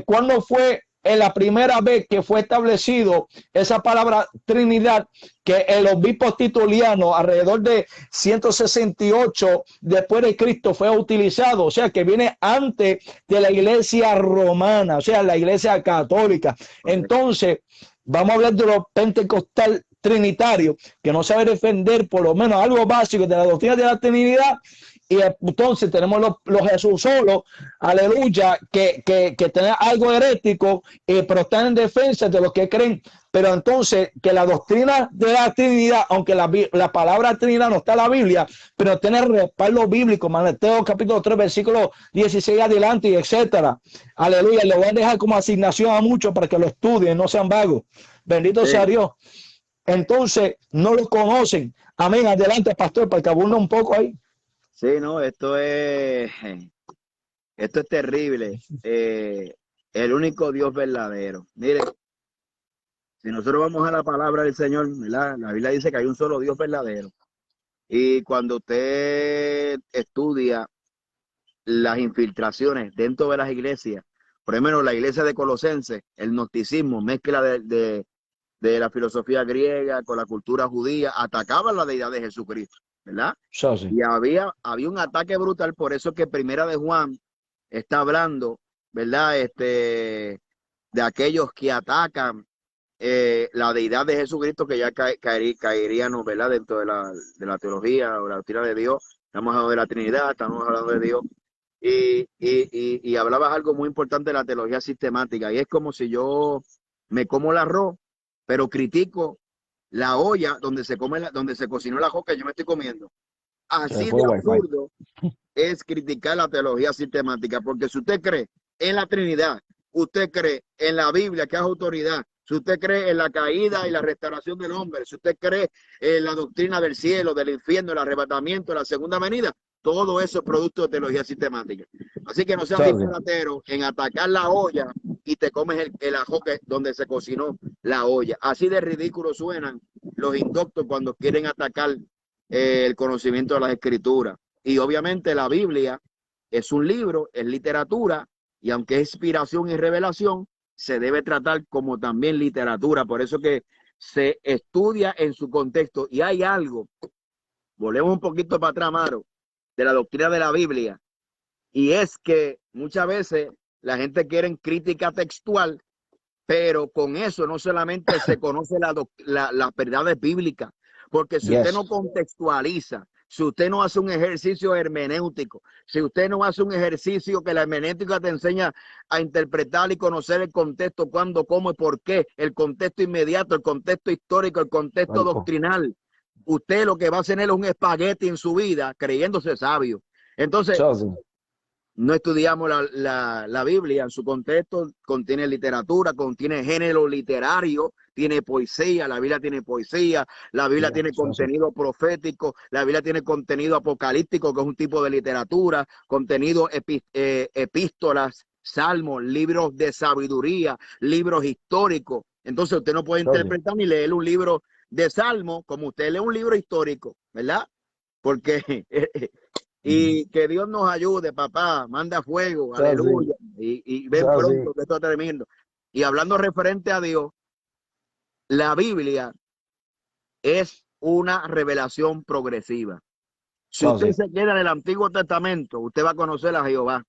¿cuándo fue la primera vez que fue establecido esa palabra Trinidad, que el obispo tituliano alrededor de 168 después de Cristo fue utilizado? O sea, que viene antes de la iglesia romana, o sea, la iglesia católica. Entonces, vamos a hablar de los pentecostal trinitarios que no sabe defender por lo menos algo básico de la doctrina de la Trinidad. Y entonces tenemos los Jesús solos, aleluya, que tienen algo herético, pero están en defensa de lo que creen. Pero entonces que la doctrina de la Trinidad, aunque la palabra Trinidad no está en la Biblia, pero tiene respaldo bíblico, Mateo capítulo 3, versículo 16 adelante, y etcétera. Aleluya, lo voy a dejar como asignación a muchos para que lo estudien, no sean vagos. Bendito sea Dios. Entonces no lo conocen. Amén. Adelante, pastor, para que abunda un poco ahí. Sí, no, esto es terrible. El único Dios verdadero. Mire, si nosotros vamos a la palabra del Señor, ¿verdad? La Biblia dice que hay un solo Dios verdadero. Y cuando usted estudia las infiltraciones dentro de las iglesias, por ejemplo, la iglesia de Colosenses, el gnosticismo, mezcla de la filosofía griega con la cultura judía, atacaban la deidad de Jesucristo, ¿verdad? Sí. Y había un ataque brutal, por eso que Primera de Juan está hablando, ¿verdad? De aquellos que atacan la deidad de Jesucristo, que ya caeríamos, ¿verdad? Dentro de la teología o la doctrina de Dios. Estamos hablando de la Trinidad, estamos hablando de Dios. Y hablabas algo muy importante de la teología sistemática, y es como si yo me como el arroz, pero critico la olla donde donde se cocinó el ajo que yo me estoy comiendo. Se Así fue de el wifi. absurdo es criticar la teología sistemática, porque si usted cree en la Trinidad, usted cree en la Biblia, que es autoridad, si usted cree en la caída y la restauración del hombre, si usted cree en la doctrina del cielo, del infierno, el arrebatamiento, la segunda venida, todo eso es producto de teología sistemática. Así que no seas disparatero en atacar la olla y te comes el ajo donde se cocinó la olla. Así de ridículo suenan los indoctos cuando quieren atacar el conocimiento de las escrituras. Y obviamente la Biblia es un libro, es literatura, y aunque es inspiración y revelación, se debe tratar como también literatura. Por eso que se estudia en su contexto. Y hay algo, volvemos un poquito para atrás, Maro, de la doctrina de la Biblia, y es que muchas veces la gente quiere crítica textual, pero con eso no solamente se conoce las verdades bíblicas, porque si usted no contextualiza, si usted no hace un ejercicio hermenéutico, si usted no hace un ejercicio que la hermenéutica te enseña a interpretar y conocer el contexto, cuándo, cómo y por qué, el contexto inmediato, el contexto histórico, el contexto doctrinal, usted lo que va a hacer es un espagueti en su vida creyéndose sabio. Entonces, no estudiamos la Biblia en su contexto, contiene literatura, contiene género literario, tiene poesía, la Biblia tiene poesía, la Biblia tiene contenido profético, la Biblia tiene contenido apocalíptico, que es un tipo de literatura, contenido epístolas, salmos, libros de sabiduría, libros históricos. Entonces usted no puede interpretar ni leer un libro de salmo como usted lee un libro histórico, ¿verdad? Porque y que Dios nos ayude, papá, manda fuego, aleluya, y ven pronto que esto está tremendo. Y hablando referente a Dios, la Biblia es una revelación progresiva. Si usted se queda en el Antiguo Testamento, usted va a conocer a Jehová.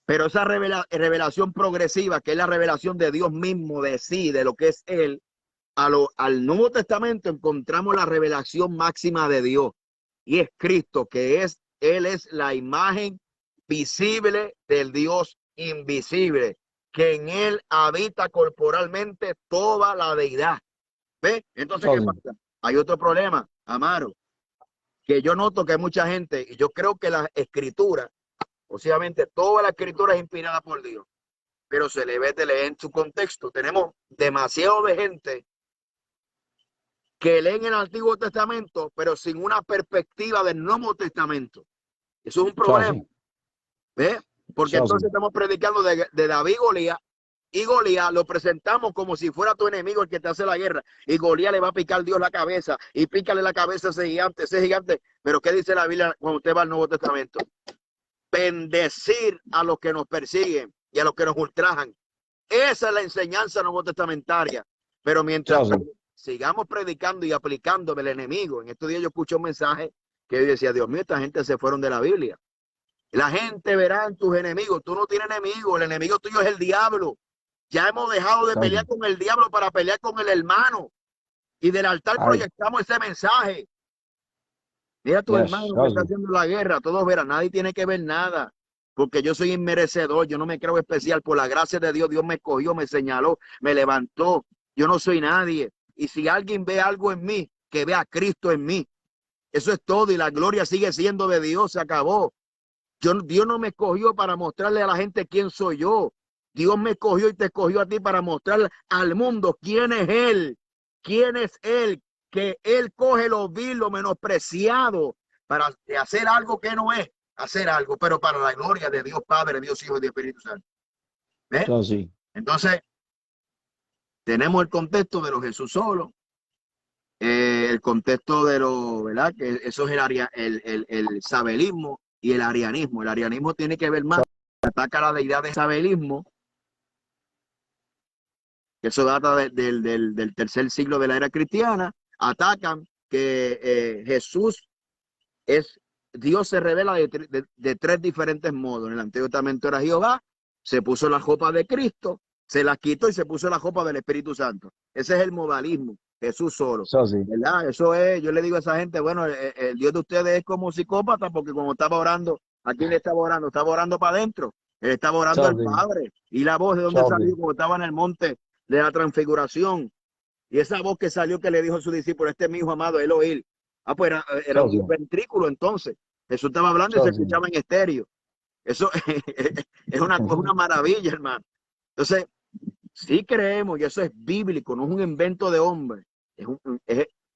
Pero esa revelación progresiva, que es la revelación de Dios mismo, de sí, de lo que es Él, al Nuevo Testamento encontramos la revelación máxima de Dios. Y es Cristo, que Él es la imagen visible del Dios invisible, que en Él habita corporalmente toda la deidad. ¿Ve? Entonces, ¿qué pasa? Hay otro problema, Amaro, que yo noto que hay mucha gente, y yo creo que la escritura, obviamente toda la escritura es inspirada por Dios, pero se le ve de leer en su contexto. Tenemos demasiado de gente que leen el Antiguo Testamento, pero sin una perspectiva del Nuevo Testamento. Eso es un problema. ¿Ves? Porque entonces estamos predicando de David y Goliat, y Goliat lo presentamos como si fuera tu enemigo el que te hace la guerra, y Goliat le va a picar Dios la cabeza, y pícale la cabeza a ese gigante. Pero ¿qué dice la Biblia cuando usted va al Nuevo Testamento? Bendecir a los que nos persiguen y a los que nos ultrajan. Esa es la enseñanza nuevo testamentaria. Pero mientras sigamos predicando y aplicando el enemigo, en estos días yo escuché un mensaje que decía, Dios mío, esta gente se fueron de la Biblia. La gente verá en tus enemigos. Tú no tienes enemigos, el enemigo tuyo es el diablo. Ya hemos dejado de pelear con el diablo para pelear con el hermano. Y del altar proyectamos ese mensaje. Mira tu hermano que está haciendo la guerra. Todos verán, nadie tiene que ver nada. Porque yo soy inmerecedor, yo no me creo especial. Por la gracia de Dios, Dios me escogió, me señaló, me levantó. Yo no soy nadie. Y si alguien ve algo en mí, que vea a Cristo en mí. Eso es todo, y la gloria sigue siendo de Dios, se acabó. Dios no me escogió para mostrarle a la gente quién soy yo. Dios me escogió y te escogió a ti para mostrarle al mundo quién es Él. Quién es Él, que Él coge lo vil, lo menospreciado, para hacer algo que no es hacer algo, pero para la gloria de Dios Padre, Dios Hijo y Dios Espíritu Santo. ¿Ves? Entonces, tenemos el contexto de lo Jesús solo, el contexto de lo, ¿verdad? Que eso es el sabelismo y el arianismo. El arianismo tiene que ver más, ataca la deidad del sabelismo, que eso data del tercer siglo de la era cristiana. Atacan que Jesús es, Dios se revela de tres diferentes modos. En el Antiguo Testamento era Jehová, se puso la copa de Cristo, se las quitó y se puso la copa del Espíritu Santo. Ese es el modalismo, Jesús solo. Eso sí. ¿Verdad? Eso es, yo le digo a esa gente, bueno, el Dios de ustedes es como psicópata, porque como estaba orando, ¿a quién le estaba orando? Estaba orando para adentro. Él estaba orando Eso al sí. Padre. Y la voz de dónde Eso salió, sí. como estaba en el monte de la transfiguración. Y esa voz que salió que le dijo a su discípulo, este es mi hijo amado, él oír. Ah, pues era Eso un sí. ventrículo entonces. Jesús estaba hablando y se Eso sí. escuchaba en estéreo. Eso es una maravilla, hermano. Entonces, sí creemos, y eso es bíblico, no es un invento de hombre,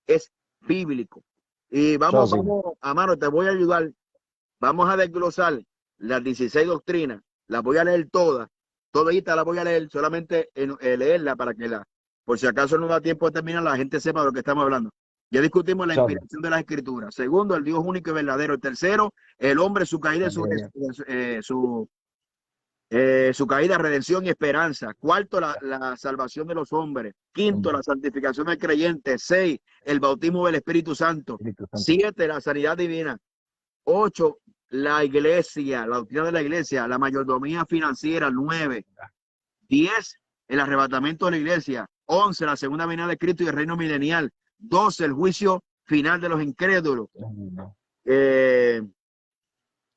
es bíblico. Y Eso vamos, sí. Amaro, te voy a ayudar. Vamos a desglosar las 16 doctrinas, las voy a leer todas, todavía las voy a leer, solamente leerla para que por si acaso no da tiempo de terminar, la gente sepa de lo que estamos hablando. Ya discutimos la Eso sí. inspiración de las escrituras. Segundo, el Dios único y verdadero. El tercero, el hombre, su caída, su caída, redención y esperanza. Cuarto, la salvación de los hombres. Quinto, la santificación del creyente. 6, el bautismo del Espíritu Santo. Espíritu Santo. 7, la sanidad divina. 8, la iglesia, la doctrina de la iglesia, la mayordomía financiera. 9, 10, el arrebatamiento de la iglesia. 11, la segunda venida de Cristo y el reino milenial. 12, el juicio final de los incrédulos. La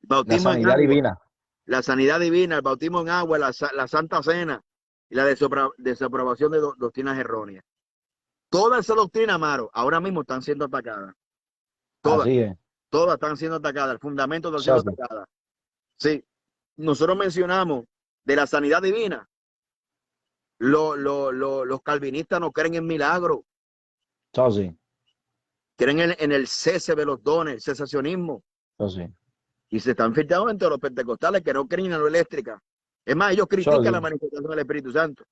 Bautismo en sanidad agua, divina. la sanidad divina, el bautismo en agua, la santa cena y la desaprobación de doctrinas erróneas. Toda esa doctrina, Amaro, ahora mismo están siendo atacadas. Todas, Así es. todas están siendo atacadas. El fundamento está Eso siendo sí. atacada. Sí, nosotros mencionamos de la sanidad divina. Los calvinistas no creen en milagros, Eso sí. creen en el cese de los dones, el cesacionismo. Eso sí. Y se están filtrando entre los pentecostales que no creen en la eléctrica. Es más, ellos Eso critican la sí. manifestación del Espíritu Santo.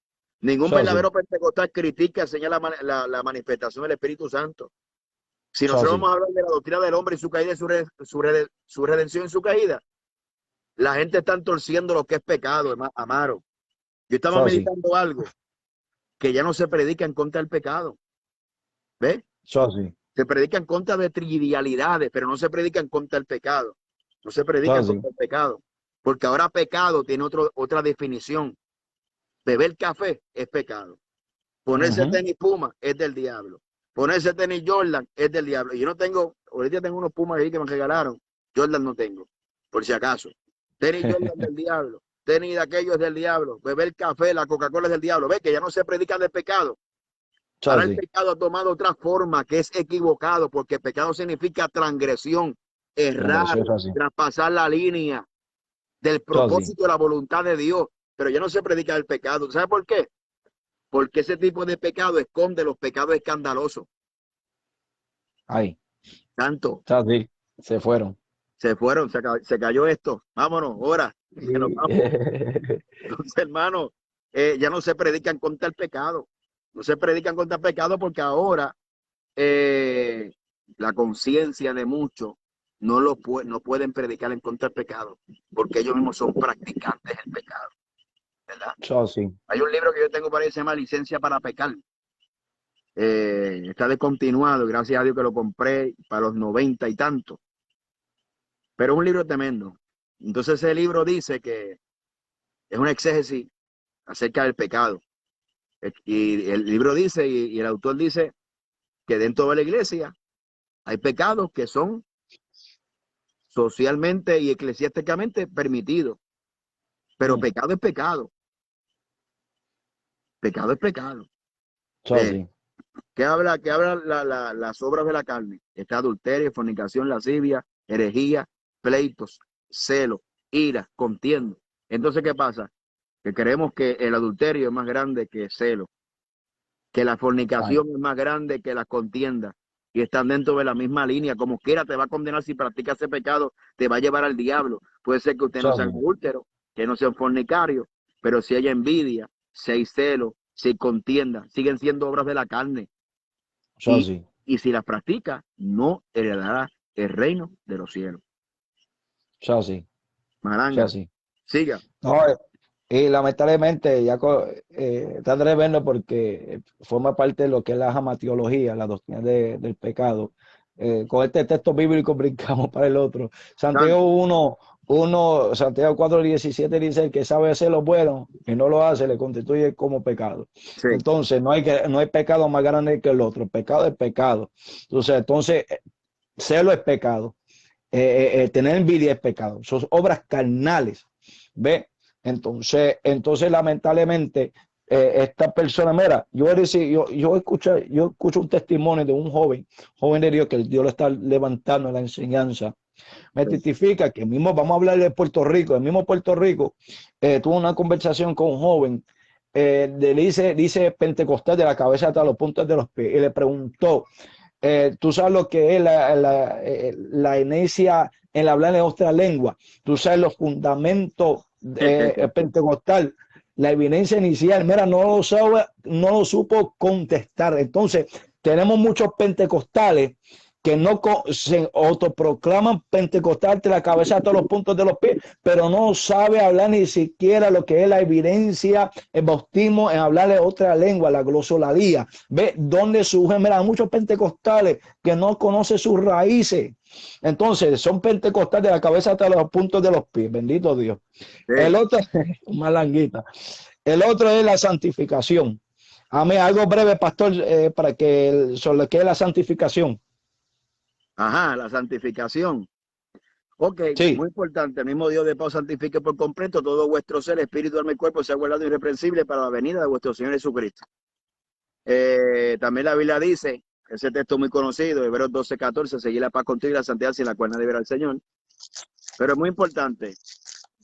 Ningún Eso sí. verdadero pentecostal critica, señala la manifestación del Espíritu Santo. Si Eso nosotros sí. vamos a hablar de la doctrina del hombre y su caída, su redención y su caída, la gente está torciendo lo que es pecado, Amaro. Yo estaba Eso sí. meditando algo que ya no se predica en contra del pecado. ¿Ves? Eso sí. Se predica en contra de trivialidades, pero no se predica en contra del pecado. No se predica Eso en sí. contra del pecado. Porque ahora pecado tiene otra definición. Beber café es pecado. Ponerse Ujú. tenis Puma es del diablo. Ponerse tenis Jordan es del diablo. Yo no tengo, ahorita tengo unos Pumas ahí que me regalaron. Jordan no tengo, por si acaso. Tenis Jordan del diablo. Tenis de aquello es del diablo. Beber café, la Coca-Cola es del diablo. Ve que ya no se predica del pecado. Eso Ahora el sí. pecado ha tomado otra forma que es equivocado, porque pecado significa transgresión, errar, Eso sí. traspasar la línea del Eso sí. propósito de la voluntad de Dios. Pero ya no se predica del pecado. ¿Sabe por qué? Porque ese tipo de pecado esconde los pecados escandalosos. Ahí. Tanto, Eso sí. Se fueron. se fueron, se cayó esto. Vámonos, ahora, que nos Sí. vamos. Entonces, hermano, ya no se predican contra el pecado. No se predican contra el pecado porque ahora la conciencia de muchos no pueden predicar en contra del pecado, porque ellos mismos son practicantes del pecado, ¿verdad? Eso sí. Hay un libro que yo tengo para ahí, se llama Licencia para Pecar. Está descontinuado, gracias a Dios que lo compré para los 90 y tanto, pero es un libro tremendo. Entonces ese libro dice que es un exégesis acerca del pecado. Y el libro dice, y el autor dice, que dentro de la iglesia hay pecados que son socialmente y eclesiásticamente permitidos, pero pecado es pecado. Pecado es pecado. Eso sí. ¿Qué habla las obras de la carne? Está adulterio, fornicación, lascivia, herejía, pleitos, celo, ira, contienda. Entonces, ¿qué pasa? Que creemos que el adulterio es más grande que el celo, que la Ahí. fornicación es más grande que la contienda, y están dentro de la misma línea. Como quiera te va a condenar si practicas ese pecado, te va a llevar al diablo. Puede ser que usted no Eso sea un sí. adúltero, que no sea un fornicario, pero si hay envidia, si hay celo, si hay contienda, siguen siendo obras de la carne. Eso Y, sí. y si las practica, no heredará el reino de los cielos. Eso sí. Eso Maranga, sí. siga. No, y lamentablemente ya está tremendo porque forma parte de lo que es la jamatiología, la doctrina del pecado. Con este texto bíblico brincamos para el otro. Santo. Santiago 1, Santiago 4:17 dice: el que sabe hacer lo bueno y no lo hace, le constituye como pecado. Sí, Entonces, no hay pecado más grande que el otro. Pecado es pecado. Entonces, celo es pecado. Tener envidia es pecado. Son obras carnales. ¿Ve? Entonces lamentablemente, esta persona, mira, yo escucho un testimonio de un joven de Dios, que Dios lo está levantando en la enseñanza. Me sí. testifica que mismo, vamos a hablar de Puerto Rico, el mismo Puerto Rico, tuvo una conversación con un joven, dice pentecostal de la cabeza hasta los puntos de los pies, y le preguntó: tú sabes lo que es la inercia en hablar en otra lengua, tú sabes los fundamentos pentecostal, la evidencia inicial, mira, no lo sabe, no lo supo contestar. Entonces, tenemos muchos pentecostales que no se autoproclaman pentecostal de la cabeza a todos los puntos de los pies, pero no sabe hablar ni siquiera lo que es la evidencia, el bautismo, en hablarle otra lengua, la glosoladía. Ve dónde surge, mira, muchos pentecostales que no conocen sus raíces. Entonces, son pentecostales de la cabeza hasta los puntos de los pies. Bendito Dios. El Sí. otro, malanguita. El otro es la santificación. Amén. Algo breve, pastor, para que sobre lo que es la santificación. Ajá, la santificación. Ok, Sí, muy importante. El mismo Dios de paz santifique por completo todo vuestro ser, espíritu, alma y cuerpo, sea guardado irreprensible para la venida de vuestro Señor Jesucristo. También la Biblia dice, ese texto muy conocido, Hebreos 12:14, seguir la paz contigo y la santidad sin la cual nadie verá al Señor. Pero es muy importante,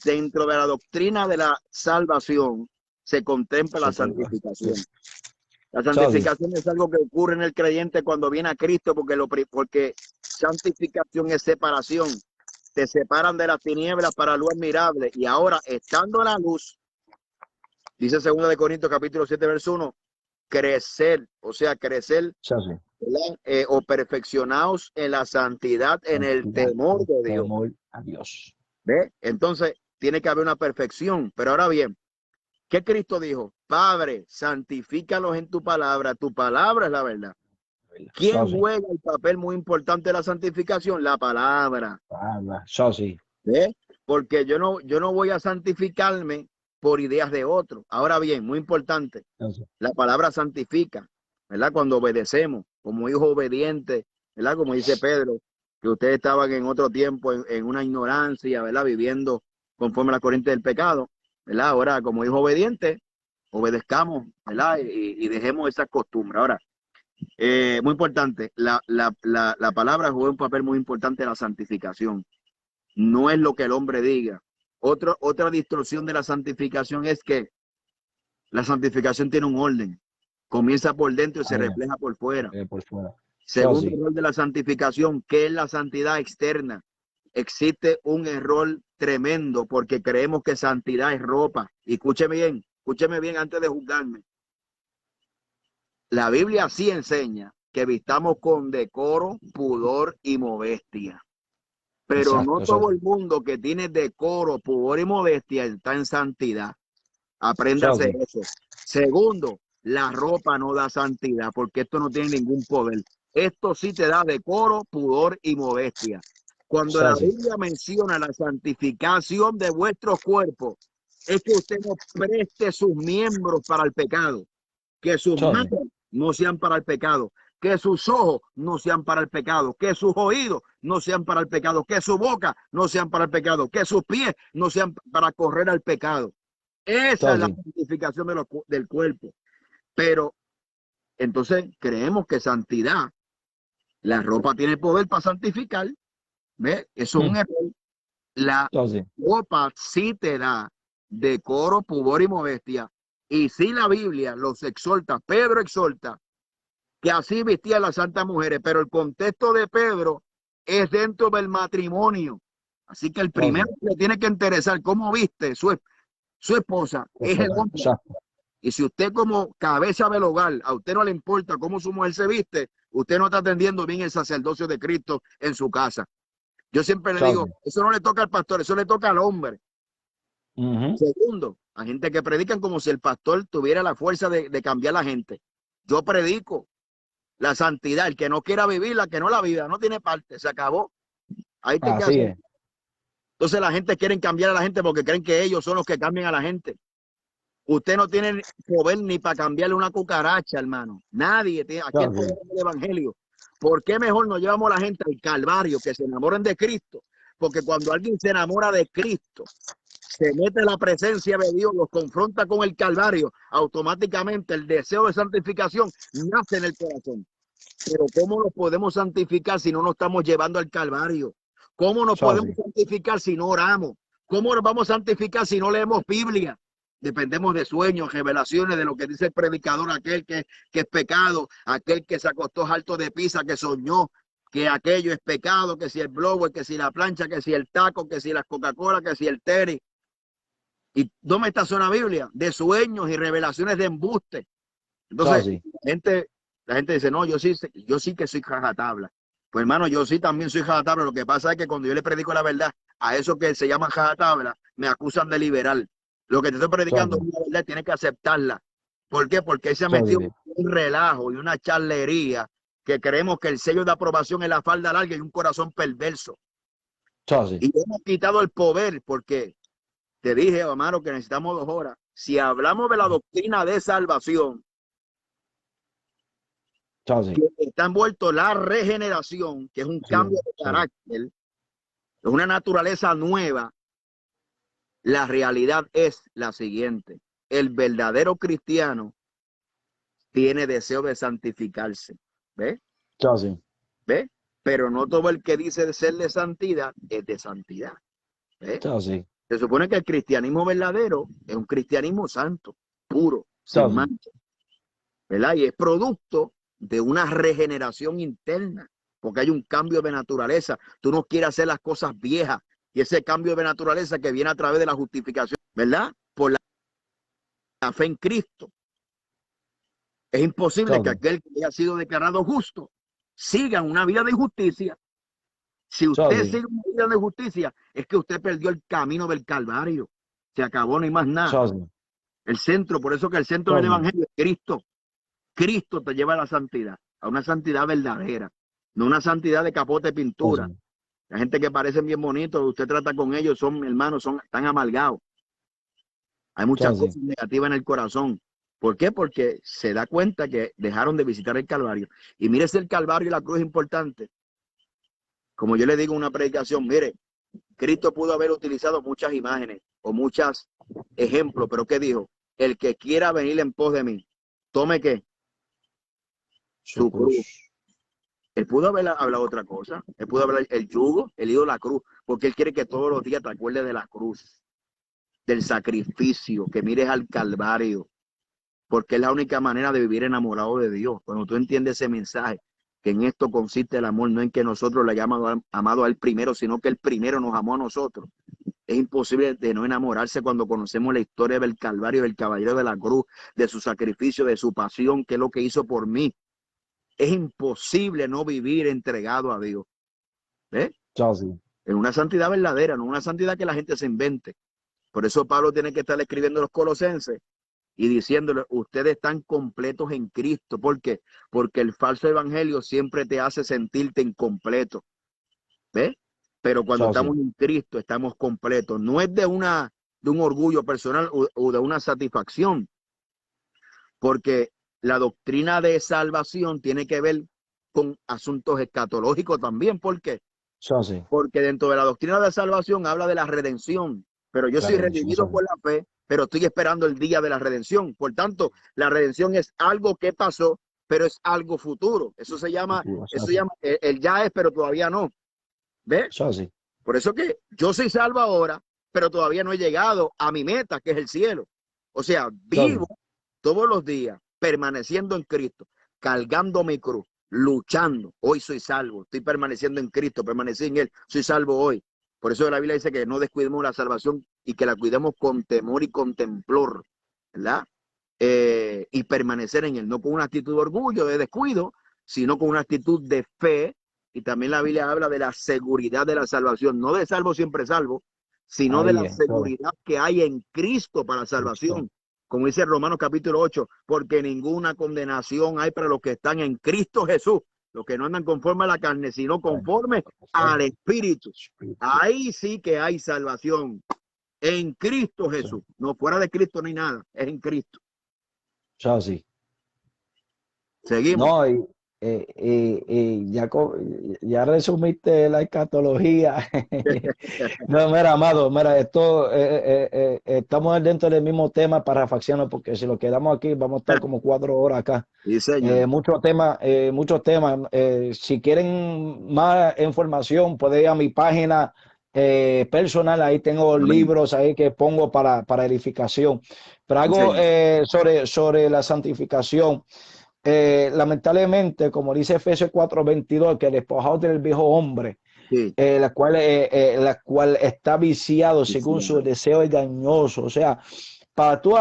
dentro de la doctrina de la salvación se contempla la santificación. La santificación es algo que ocurre en el creyente cuando viene a Cristo, porque santificación es separación. Te separan de las tinieblas para luz admirable. Y ahora, estando en la luz, dice 2 Corintios capítulo 7, verso 1, crecer, o sea, crecer, o perfeccionados en la santidad, en el temor de Dios. temor a Dios. ¿Ve? Entonces, tiene que haber una perfección. Pero ahora bien, ¿qué Cristo dijo? Padre, santifícalos en tu palabra es la verdad. ¿Quién juega el papel muy importante de la santificación? La palabra. ¿Ve? Porque yo no voy a santificarme por ideas de otro. Ahora bien, muy importante, la palabra santifica, ¿verdad? Cuando obedecemos, como hijos obedientes, ¿verdad? Como dice Pedro, que ustedes estaban en otro tiempo en una ignorancia, ¿verdad? Viviendo conforme a la corriente del pecado, ¿verdad? Ahora, como hijos obedientes, obedezcamos, ¿verdad? Y dejemos esas costumbres. Ahora, muy importante, la palabra juega un papel muy importante en la santificación. No es lo que el hombre diga. Otra distorsión de la santificación es que la santificación tiene un orden. Comienza por dentro y se refleja por fuera. Segundo error de la santificación, ¿qué es la santidad externa? Existe un error tremendo porque creemos que santidad es ropa. Y escúcheme bien antes de juzgarme. La Biblia sí enseña que vistamos con decoro, pudor y modestia. Pero no todo el mundo que tiene decoro, pudor y modestia está en santidad. Apréndase eso. Segundo, la ropa no da santidad porque esto no tiene ningún poder. Esto sí te da decoro, pudor y modestia. Cuando la Biblia menciona la santificación de vuestros cuerpos, es que usted no preste sus miembros para el pecado, que sus manos no sean para el pecado, que sus ojos no sean para el pecado, que sus oídos no sean para el pecado, que su boca no sean para el pecado, que sus pies no sean para correr al pecado. Esa es la santificación del cuerpo. Pero entonces creemos que santidad, la ropa tiene poder para santificar. ¿Ve? Eso es un error. La ropa sí te da decoro, pudor y modestia. Y si la Biblia los exhorta, Pedro exhorta que así vestían las santas mujeres, pero el contexto de Pedro es dentro del matrimonio. Así que el primero que le tiene que interesar cómo viste su esposa es el hombre. Y si usted como cabeza del hogar, a usted no le importa cómo su mujer se viste, usted no está atendiendo bien el sacerdocio de Cristo en su casa. Yo siempre le digo, eso no le toca al pastor, eso le toca al hombre. Segundo, a gente que predican como si el pastor tuviera la fuerza de cambiar a la gente. Yo predico la santidad, el que no quiera vivirla, que no la viva, no tiene parte, se acabó. Ahí te quedas. Entonces la gente quiere cambiar a la gente porque creen que ellos son los que cambian a la gente. Usted no tiene poder ni para cambiarle una cucaracha, hermano. Nadie tiene aquí el poder del evangelio. ¿Por qué mejor nos llevamos a la gente al Calvario, que se enamoren de Cristo? Porque cuando alguien se enamora de Cristo, se mete en la presencia de Dios, los confronta con el Calvario, automáticamente el deseo de santificación nace en el corazón. Pero ¿cómo nos podemos santificar si no nos estamos llevando al Calvario? ¿Cómo nos podemos santificar si no oramos? ¿Cómo nos vamos a santificar si no leemos Biblia? Dependemos de sueños, revelaciones, de lo que dice el predicador, aquel que es pecado, aquel que se acostó alto de pizza, que soñó que aquello es pecado, que si el blower, que si la plancha, que si el taco, que si la Coca-Cola, que si el Terry. ¿Y dónde está la Biblia? De sueños y revelaciones de embuste. Entonces, la gente dice, no, yo sí que soy jajatabla. Pues hermano, yo sí también soy jajatabla. Lo que pasa es que cuando yo le predico la verdad, a eso que se llama jajatabla, me acusan de liberal. Lo que te estoy predicando es una verdad, tienes que aceptarla. ¿Por qué? Porque se ha metido un relajo y una charlería que creemos que el sello de aprobación es la falda larga y un corazón perverso. Y hemos quitado el poder porque te dije, hermano, que necesitamos 2 horas. Si hablamos de la doctrina de salvación, que está envuelto la regeneración, que es un cambio de carácter, es una naturaleza nueva. La realidad es la siguiente: el verdadero cristiano tiene deseo de santificarse. ¿Ves? ¿Ves? Pero no todo el que dice de ser de santidad es de santidad. ¿Ves? Se supone que el cristianismo verdadero es un cristianismo santo, puro, sin mancha, ¿verdad? Y es producto de una regeneración interna, porque hay un cambio de naturaleza. Tú no quieres hacer las cosas viejas, y ese cambio de naturaleza que viene a través de la justificación, ¿verdad? Por la fe en Cristo. Es imposible que aquel que haya sido declarado justo siga una vida de injusticia. Si usted sigue una vida de justicia, es que usted perdió el camino del Calvario. Se acabó, no hay más nada. El centro, por eso que el centro del evangelio es Cristo. Cristo te lleva a la santidad, a una santidad verdadera, no una santidad de capote de pintura. La gente que parecen bien bonitos, usted trata con ellos, son hermanos, están amargados. Hay muchas cosas negativas en el corazón. ¿Por qué? Porque se da cuenta que dejaron de visitar el Calvario. Y mire, si el Calvario y la cruz es importante. Como yo le digo en una predicación, mire, Cristo pudo haber utilizado muchas imágenes o muchos ejemplos, pero ¿qué dijo? El que quiera venir en pos de mí, tome ¿qué? Su cruz. Él pudo haber hablado otra cosa. Él pudo hablar el yugo, el ido de la cruz, porque él quiere que todos los días te acuerdes de la cruz, del sacrificio, que mires al Calvario, porque es la única manera de vivir enamorado de Dios. Cuando tú entiendes ese mensaje, que en esto consiste el amor, no en que nosotros le hayamos amado a él primero, sino que él primero nos amó a nosotros. Es imposible de no enamorarse cuando conocemos la historia del Calvario, del caballero de la cruz, de su sacrificio, de su pasión, que es lo que hizo por mí. Es imposible no vivir entregado a Dios. ¿Ves? En una santidad verdadera, no una santidad que la gente se invente. Por eso Pablo tiene que estar escribiendo a los colosenses y diciéndole, ustedes están completos en Cristo. ¿Por qué? Porque el falso evangelio siempre te hace sentirte incompleto. ¿Ves? Pero cuando estamos en Cristo, estamos completos. No es de un orgullo personal o de una satisfacción. Porque la doctrina de salvación tiene que ver con asuntos escatológicos también. ¿Por qué? Porque dentro de la doctrina de salvación habla de la redención. Pero yo soy redimido por la fe, pero estoy esperando el día de la redención. Por tanto, la redención es algo que pasó, pero es algo futuro. Eso se llama, el ya es, pero todavía no. ¿Ves? Por eso que yo soy salvo ahora, pero todavía no he llegado a mi meta, que es el cielo. O sea, vivo todos los días permaneciendo en Cristo, cargando mi cruz, luchando. Hoy soy salvo, estoy permaneciendo en Cristo, permanecí en Él, soy salvo hoy. Por eso la Biblia dice que no descuidemos la salvación y que la cuidemos con temor y con temblor, ¿verdad? Y permanecer en Él, no con una actitud de orgullo, de descuido, sino con una actitud de fe. Y también la Biblia habla de la seguridad de la salvación, no de salvo siempre salvo, sino de la seguridad que hay en Cristo para salvación. Como dice Romanos capítulo 8, porque ninguna condenación hay para los que están en Cristo Jesús, los que no andan conforme a la carne, sino conforme al Espíritu. Ahí sí que hay salvación en Cristo Jesús. No fuera de Cristo ni nada, es en Cristo. Ya sí. Seguimos. No, ya resumiste la escatología. No, mira, amado, mira, esto estamos dentro del mismo tema parafraseando, porque si lo quedamos aquí vamos a estar como 4 horas acá. Sí, señor. Muchos temas, muchos temas. Si quieren más información, pueden ir a mi página personal. Ahí tengo Amén. libros ahí que pongo para edificación. Pero Sí, algo señor. sobre la santificación. Lamentablemente, como dice Efesios 4:22, que despojados del viejo hombre, Sí, la cual está viciado sí, según su señor. deseo engañoso. O sea, para tú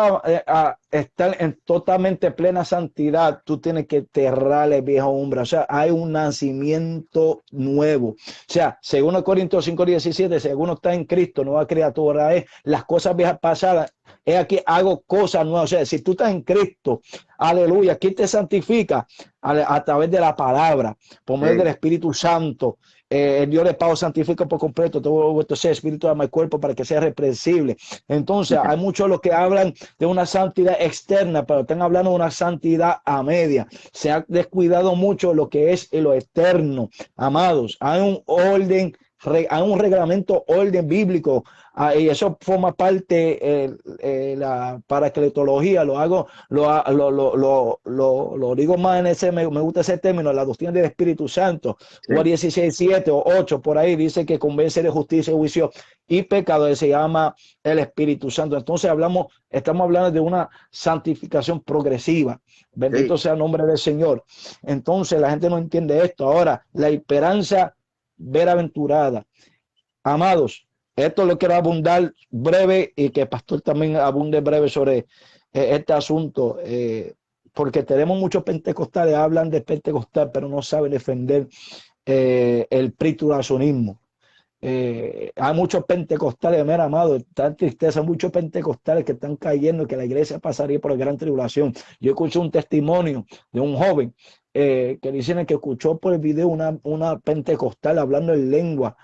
estar en totalmente plena santidad, tú tienes que enterrar el viejo hombre. O sea, hay un nacimiento nuevo. O sea, según Corintios 5:17, si alguno está en Cristo, nueva criatura es, las cosas viejas pasadas, es aquí hago cosas nuevas. O sea, si tú estás en Cristo, aleluya, ¿quién te santifica? A través de la palabra, por medio Sí. del Espíritu Santo. El Dios de paz santifica por completo todo vuestro ser, espíritu, alma y cuerpo, para que sea reprensible. Entonces, hay muchos de los que hablan de una santidad externa, pero están hablando de una santidad a media. Se ha descuidado mucho lo que es lo externo. Amados, hay un orden, hay un reglamento, orden bíblico, y eso forma parte la paracletología. Lo digo más en ese, me gusta ese término, la doctrina del Espíritu Santo. Sí. Juan 16:7 o 8 por ahí dice que convence de justicia, juicio y pecado, se llama el Espíritu Santo. Entonces estamos hablando de una santificación progresiva. Bendito Sí. sea el nombre del Señor. Entonces la gente no entiende esto. Ahora, la esperanza bienaventurada. Amados, esto lo quiero abundar breve y que el pastor también abunde breve sobre este asunto, porque tenemos muchos pentecostales, hablan de pentecostal, pero no saben defender el trituracionismo. Hay muchos pentecostales, mira, amado, está en tristeza, muchos pentecostales que están cayendo, que la iglesia pasaría por la gran tribulación. Yo escuché un testimonio de un joven que dicen que escuchó por el video una pentecostal hablando en lengua,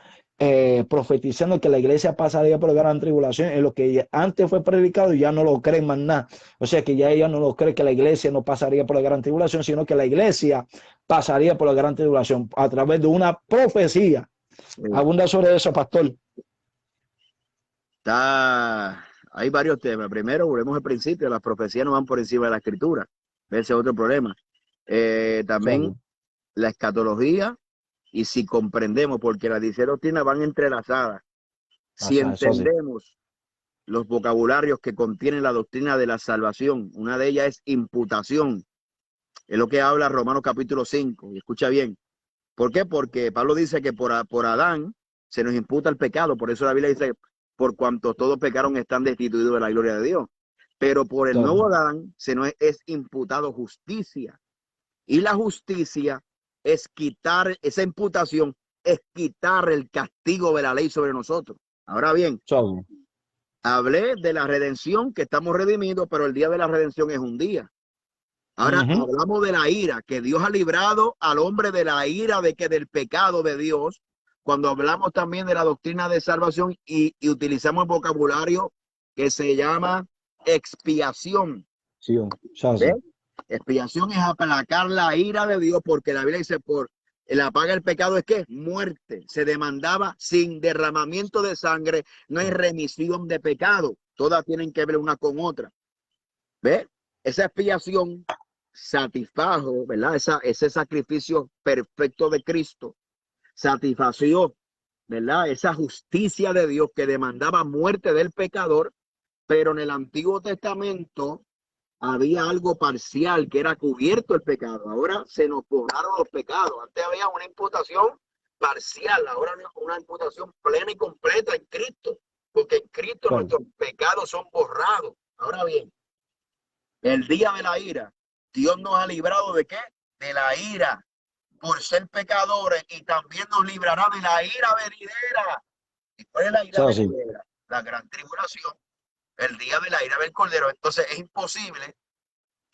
profetizando que la iglesia pasaría por la gran tribulación, en lo que antes fue predicado y ya no lo creen más nada. O sea que ya ella no lo cree, que la iglesia no pasaría por la gran tribulación, sino que la iglesia pasaría por la gran tribulación a través de una profecía. Sí. Abunda sobre eso, pastor. Hay varios temas. Primero, volvemos al principio, las profecías no van por encima de la escritura. Ese es otro problema. También la escatología, y si comprendemos, porque las 10 doctrinas van entrelazadas, si entendemos los vocabularios que contienen la doctrina de la salvación, una de ellas es imputación, es lo que habla Romanos capítulo 5, y escucha bien. ¿Por qué? Porque Pablo dice que por Adán se nos imputa el pecado, por eso la Biblia dice, por cuanto todos pecaron están destituidos de la gloria de Dios. Pero por el nuevo Adán se nos es imputado justicia. Y la justicia es quitar, esa imputación es quitar el castigo de la ley sobre nosotros. Ahora bien, hablé de la redención, que estamos redimidos, pero el día de la redención es un día. Ahora hablamos de la ira, que Dios ha librado al hombre de la ira, del pecado de Dios. Cuando hablamos también de la doctrina de salvación y utilizamos el vocabulario que se llama expiación. ¿Ves? Expiación es aplacar la ira de Dios, porque la Biblia dice, por la paga del pecado es que muerte. Se demandaba sin derramamiento de sangre, no hay remisión de pecado. Todas tienen que ver una con otra. ¿Ves? Esa expiación satisfajo, ¿verdad? Ese sacrificio perfecto de Cristo satisfació, ¿verdad? Esa justicia de Dios que demandaba muerte del pecador, pero en el Antiguo Testamento había algo parcial, que era cubierto el pecado. Ahora se nos borraron los pecados. Antes había una imputación parcial, ahora una imputación plena y completa en Cristo, porque en Cristo nuestros pecados son borrados. Ahora bien, el día de la ira, Dios nos ha librado ¿de qué? De la ira por ser pecadores, y también nos librará de la ira venidera. ¿Y cuál es la ira venidera? La gran tribulación, el día de la ira del Cordero. Entonces es imposible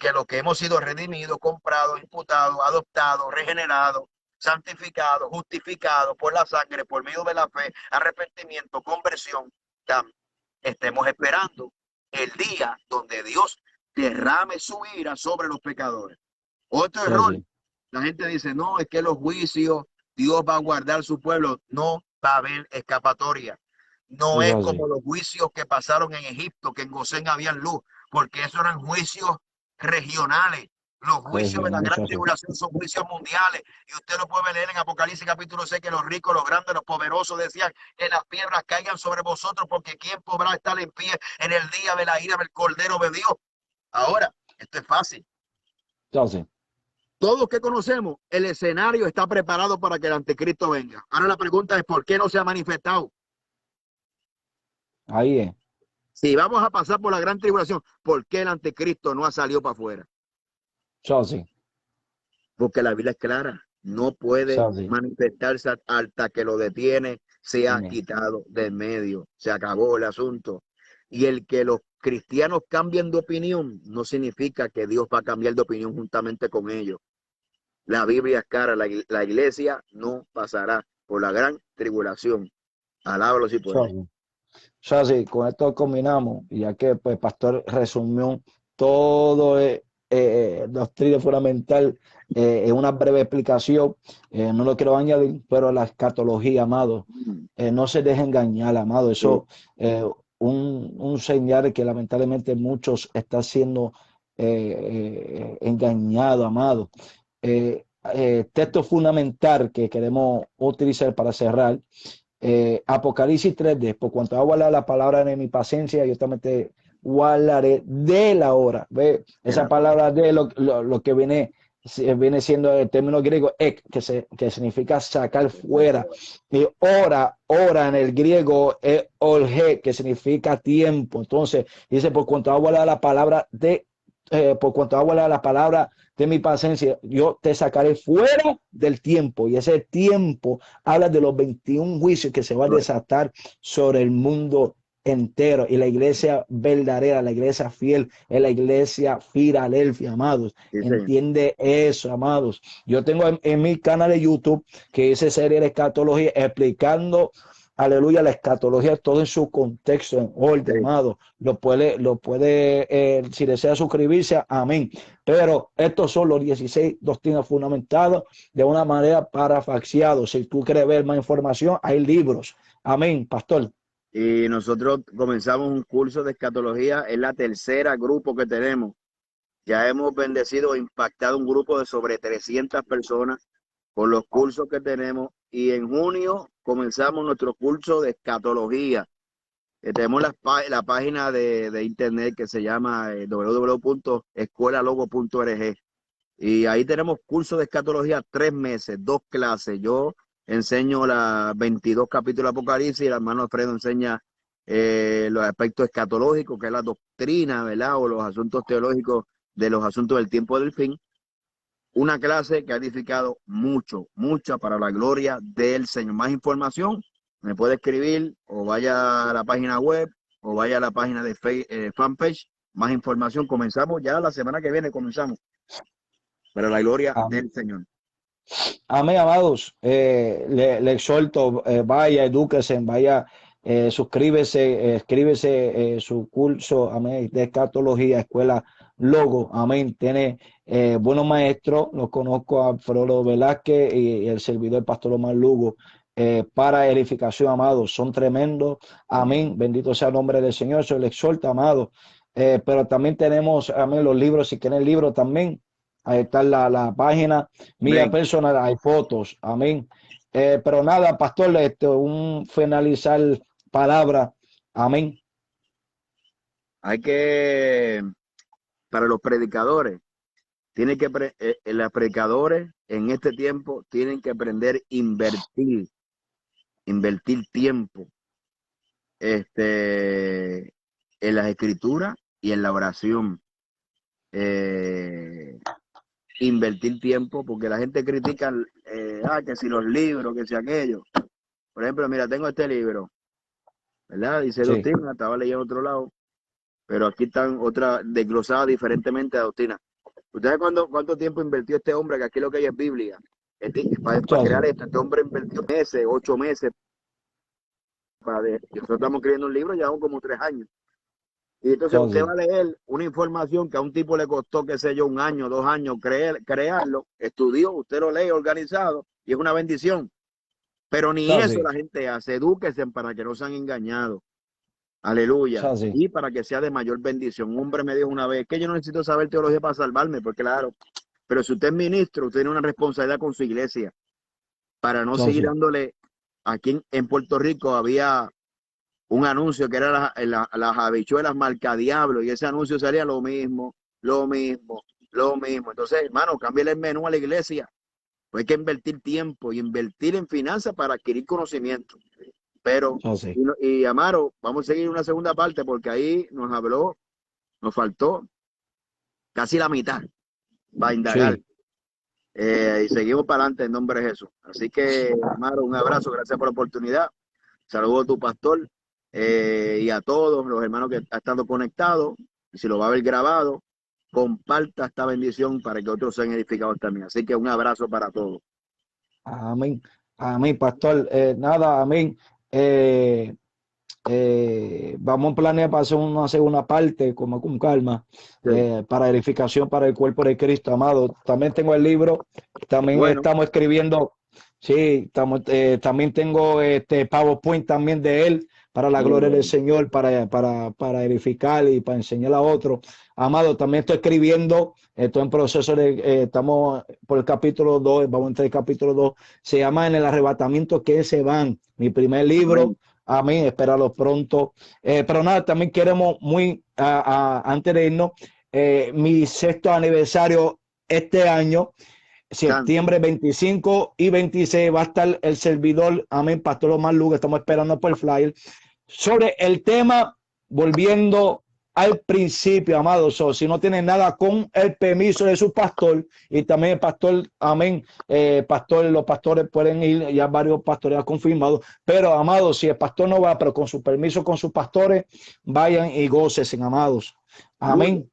que los que hemos sido redimidos, comprados, imputados, adoptados, regenerados, santificados, justificados por la sangre, por medio de la fe, arrepentimiento, conversión, estemos esperando el día donde Dios derrame su ira sobre los pecadores. Otro error, la gente dice, no, es que los juicios, Dios va a guardar su pueblo, no va a haber escapatoria. No es como los juicios que pasaron en Egipto, que en Gosén había luz, porque esos eran juicios regionales. Los juicios de la gran tribulación son juicios mundiales. Y usted lo puede leer en Apocalipsis capítulo 6, que los ricos, los grandes, los poderosos decían que las piedras caigan sobre vosotros, porque ¿quién podrá estar en pie en el día de la ira del Cordero de Dios? Ahora, esto es fácil. Todos que conocemos, el escenario está preparado para que el anticristo venga. Ahora la pregunta es, ¿por qué no se ha manifestado? Ahí es. Si vamos a pasar por la gran tribulación, ¿por qué el anticristo no ha salido para afuera? Porque la Biblia es clara. No puede manifestarse hasta que lo detiene, se ha quitado del medio. Se acabó el asunto. Y el que los cristianos cambien de opinión no significa que Dios va a cambiar de opinión juntamente con ellos. La Biblia es clara. La iglesia no pasará por la gran tribulación. Alábalo si puede. Sí, con esto combinamos, ya que pues pastor resumió todo doctrina fundamental en una breve explicación, no lo quiero añadir, pero la escatología, amado, no se deje engañar, amado, eso un señal que lamentablemente muchos están siendo engañados, amado. Texto fundamental que queremos utilizar para cerrar. Apocalipsis 3D, por cuanto hago la palabra de mi paciencia, yo también te guardaré de la hora. ¿Ve? Esa palabra de lo que viene siendo el término griego ek, que significa sacar fuera. Y hora en el griego es orge, que significa tiempo. Entonces, dice, por cuanto hago la palabra de mi paciencia, yo te sacaré fuera del tiempo. Y ese tiempo habla de los 21 juicios que se van a desatar sobre el mundo entero. Y la iglesia verdadera, la iglesia fiel, es la iglesia Filadelfia, amados. Entiende eso, amados. Yo tengo en mi canal de YouTube, que dice serie de escatología, explicando, aleluya, la escatología, todo en su contexto, en orden, amado. Lo puede si desea suscribirse, amén. Pero estos son los 16 doctrinas fundamentadas de una manera parafaxiada. Si tú quieres ver más información, hay libros. Amén, pastor. Y nosotros comenzamos un curso de escatología, es la tercera grupo que tenemos. Ya hemos bendecido e impactado un grupo de sobre 300 personas con los cursos que tenemos. Y en junio comenzamos nuestro curso de escatología. Tenemos la página de internet que se llama www.escuelalogo.org. Y ahí tenemos cursos de escatología 3 meses, 2 clases. Yo enseño los 22 capítulos de Apocalipsis y el hermano Alfredo enseña los aspectos escatológicos, que es la doctrina, ¿verdad? O los asuntos teológicos de los asuntos del tiempo del fin. Una clase que ha edificado mucha para la gloria del Señor. Más información, me puede escribir o vaya a la página web o vaya a la página de fanpage. Más información, comenzamos ya la semana que viene, comenzamos. Para la gloria del Señor. Amén, amados. Le exhorto, vaya, edúquese, vaya, suscríbese, escríbese su curso, amén, de escatología, escuela Logo, amén. Tiene buenos maestros, los conozco a Alfredo Velázquez y el servidor Pastor Omar Lugo, para edificación, amados. Son tremendos, amén. Bendito sea el nombre del Señor. Eso le exhorta, amados. Pero también tenemos, amén, los libros, si quieren libros también. Ahí está la página mía personal, hay fotos, amén. Pero nada, pastor, un finalizar palabra, amén. Hay que, para los predicadores, los predicadores en este tiempo tienen que aprender a invertir tiempo en las escrituras y en la oración. Invertir tiempo, porque la gente critica que si los libros, que si aquello. Por ejemplo, mira, tengo este libro, ¿verdad? Dice doctrina, estaba leyendo otro lado, pero aquí están otras desglosadas diferentemente a doctrina. ¿Ustedes cuánto tiempo invirtió este hombre? Que aquí lo que hay es Biblia. Para crear esto, este hombre invirtió meses, 8 meses. Nosotros estamos escribiendo un libro, llevamos como 3 años. Y entonces usted va a leer una información que a un tipo le costó, qué sé yo, 1 año, 2 años crearlo, estudió, usted lo lee organizado y es una bendición. Pero ni eso la gente hace. Edúquense para que no sean engañados. Aleluya. Y para que sea de mayor bendición. Un hombre me dijo una vez que yo no necesito saber teología para salvarme, porque claro, pero si usted es ministro, usted tiene una responsabilidad con su iglesia para no seguir dándole. Aquí en Puerto Rico había un anuncio que era las habichuelas marca diablo, y ese anuncio salía lo mismo, lo mismo, lo mismo. Entonces, hermano, cámbiale el menú a la iglesia. Pues hay que invertir tiempo y invertir en finanzas para adquirir conocimiento. Pero, y Amaro, vamos a seguir una segunda parte porque ahí nos faltó casi la mitad para indagar. Y seguimos para adelante en nombre de Jesús. Así que, Amaro, un abrazo, gracias por la oportunidad. Saludos a tu pastor y a todos los hermanos que han estado conectados. Y si lo va a ver grabado, comparta esta bendición para que otros sean edificados también. Así que un abrazo para todos. Amén. Amén, pastor. Nada, amén. Vamos a planear para hacer una segunda parte con calma, para edificación para el cuerpo de Cristo, amado. También tengo el libro, también estamos escribiendo, también tengo este PowerPoint también de él, para la gloria del Señor, para edificar y para enseñar a otros. Amado, también estoy escribiendo, estoy en proceso estamos por el capítulo 2, vamos a entrar el capítulo 2, se llama En el arrebatamiento que se van, mi primer libro. Amén, espéralo pronto. Pero nada, también queremos antes de irnos, mi 6º aniversario este año, septiembre 25 y 26, va a estar el servidor, amén, Pastor Omar Lugo, estamos esperando por el flyer, sobre el tema, volviendo al principio, amados. Si no tienen nada, con el permiso de su pastor y también el pastor, amén, los pastores pueden ir, ya varios pastores han confirmado, pero amados, si el pastor no va, pero con su permiso, con sus pastores, vayan y gócesen, amados. Amén.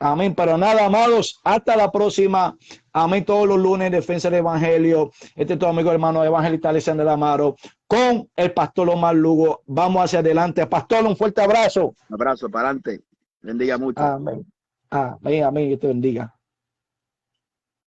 Amén. Pero nada, amados, hasta la próxima. Amén. Todos los lunes, defensa del evangelio. Este es tu amigo hermano evangelista Alexander Amaro con el pastor Omar Lugo. Vamos hacia adelante. Pastor, un fuerte abrazo. Un abrazo para adelante. Bendiga mucho. Amén. Amén. Amén. Que te bendiga.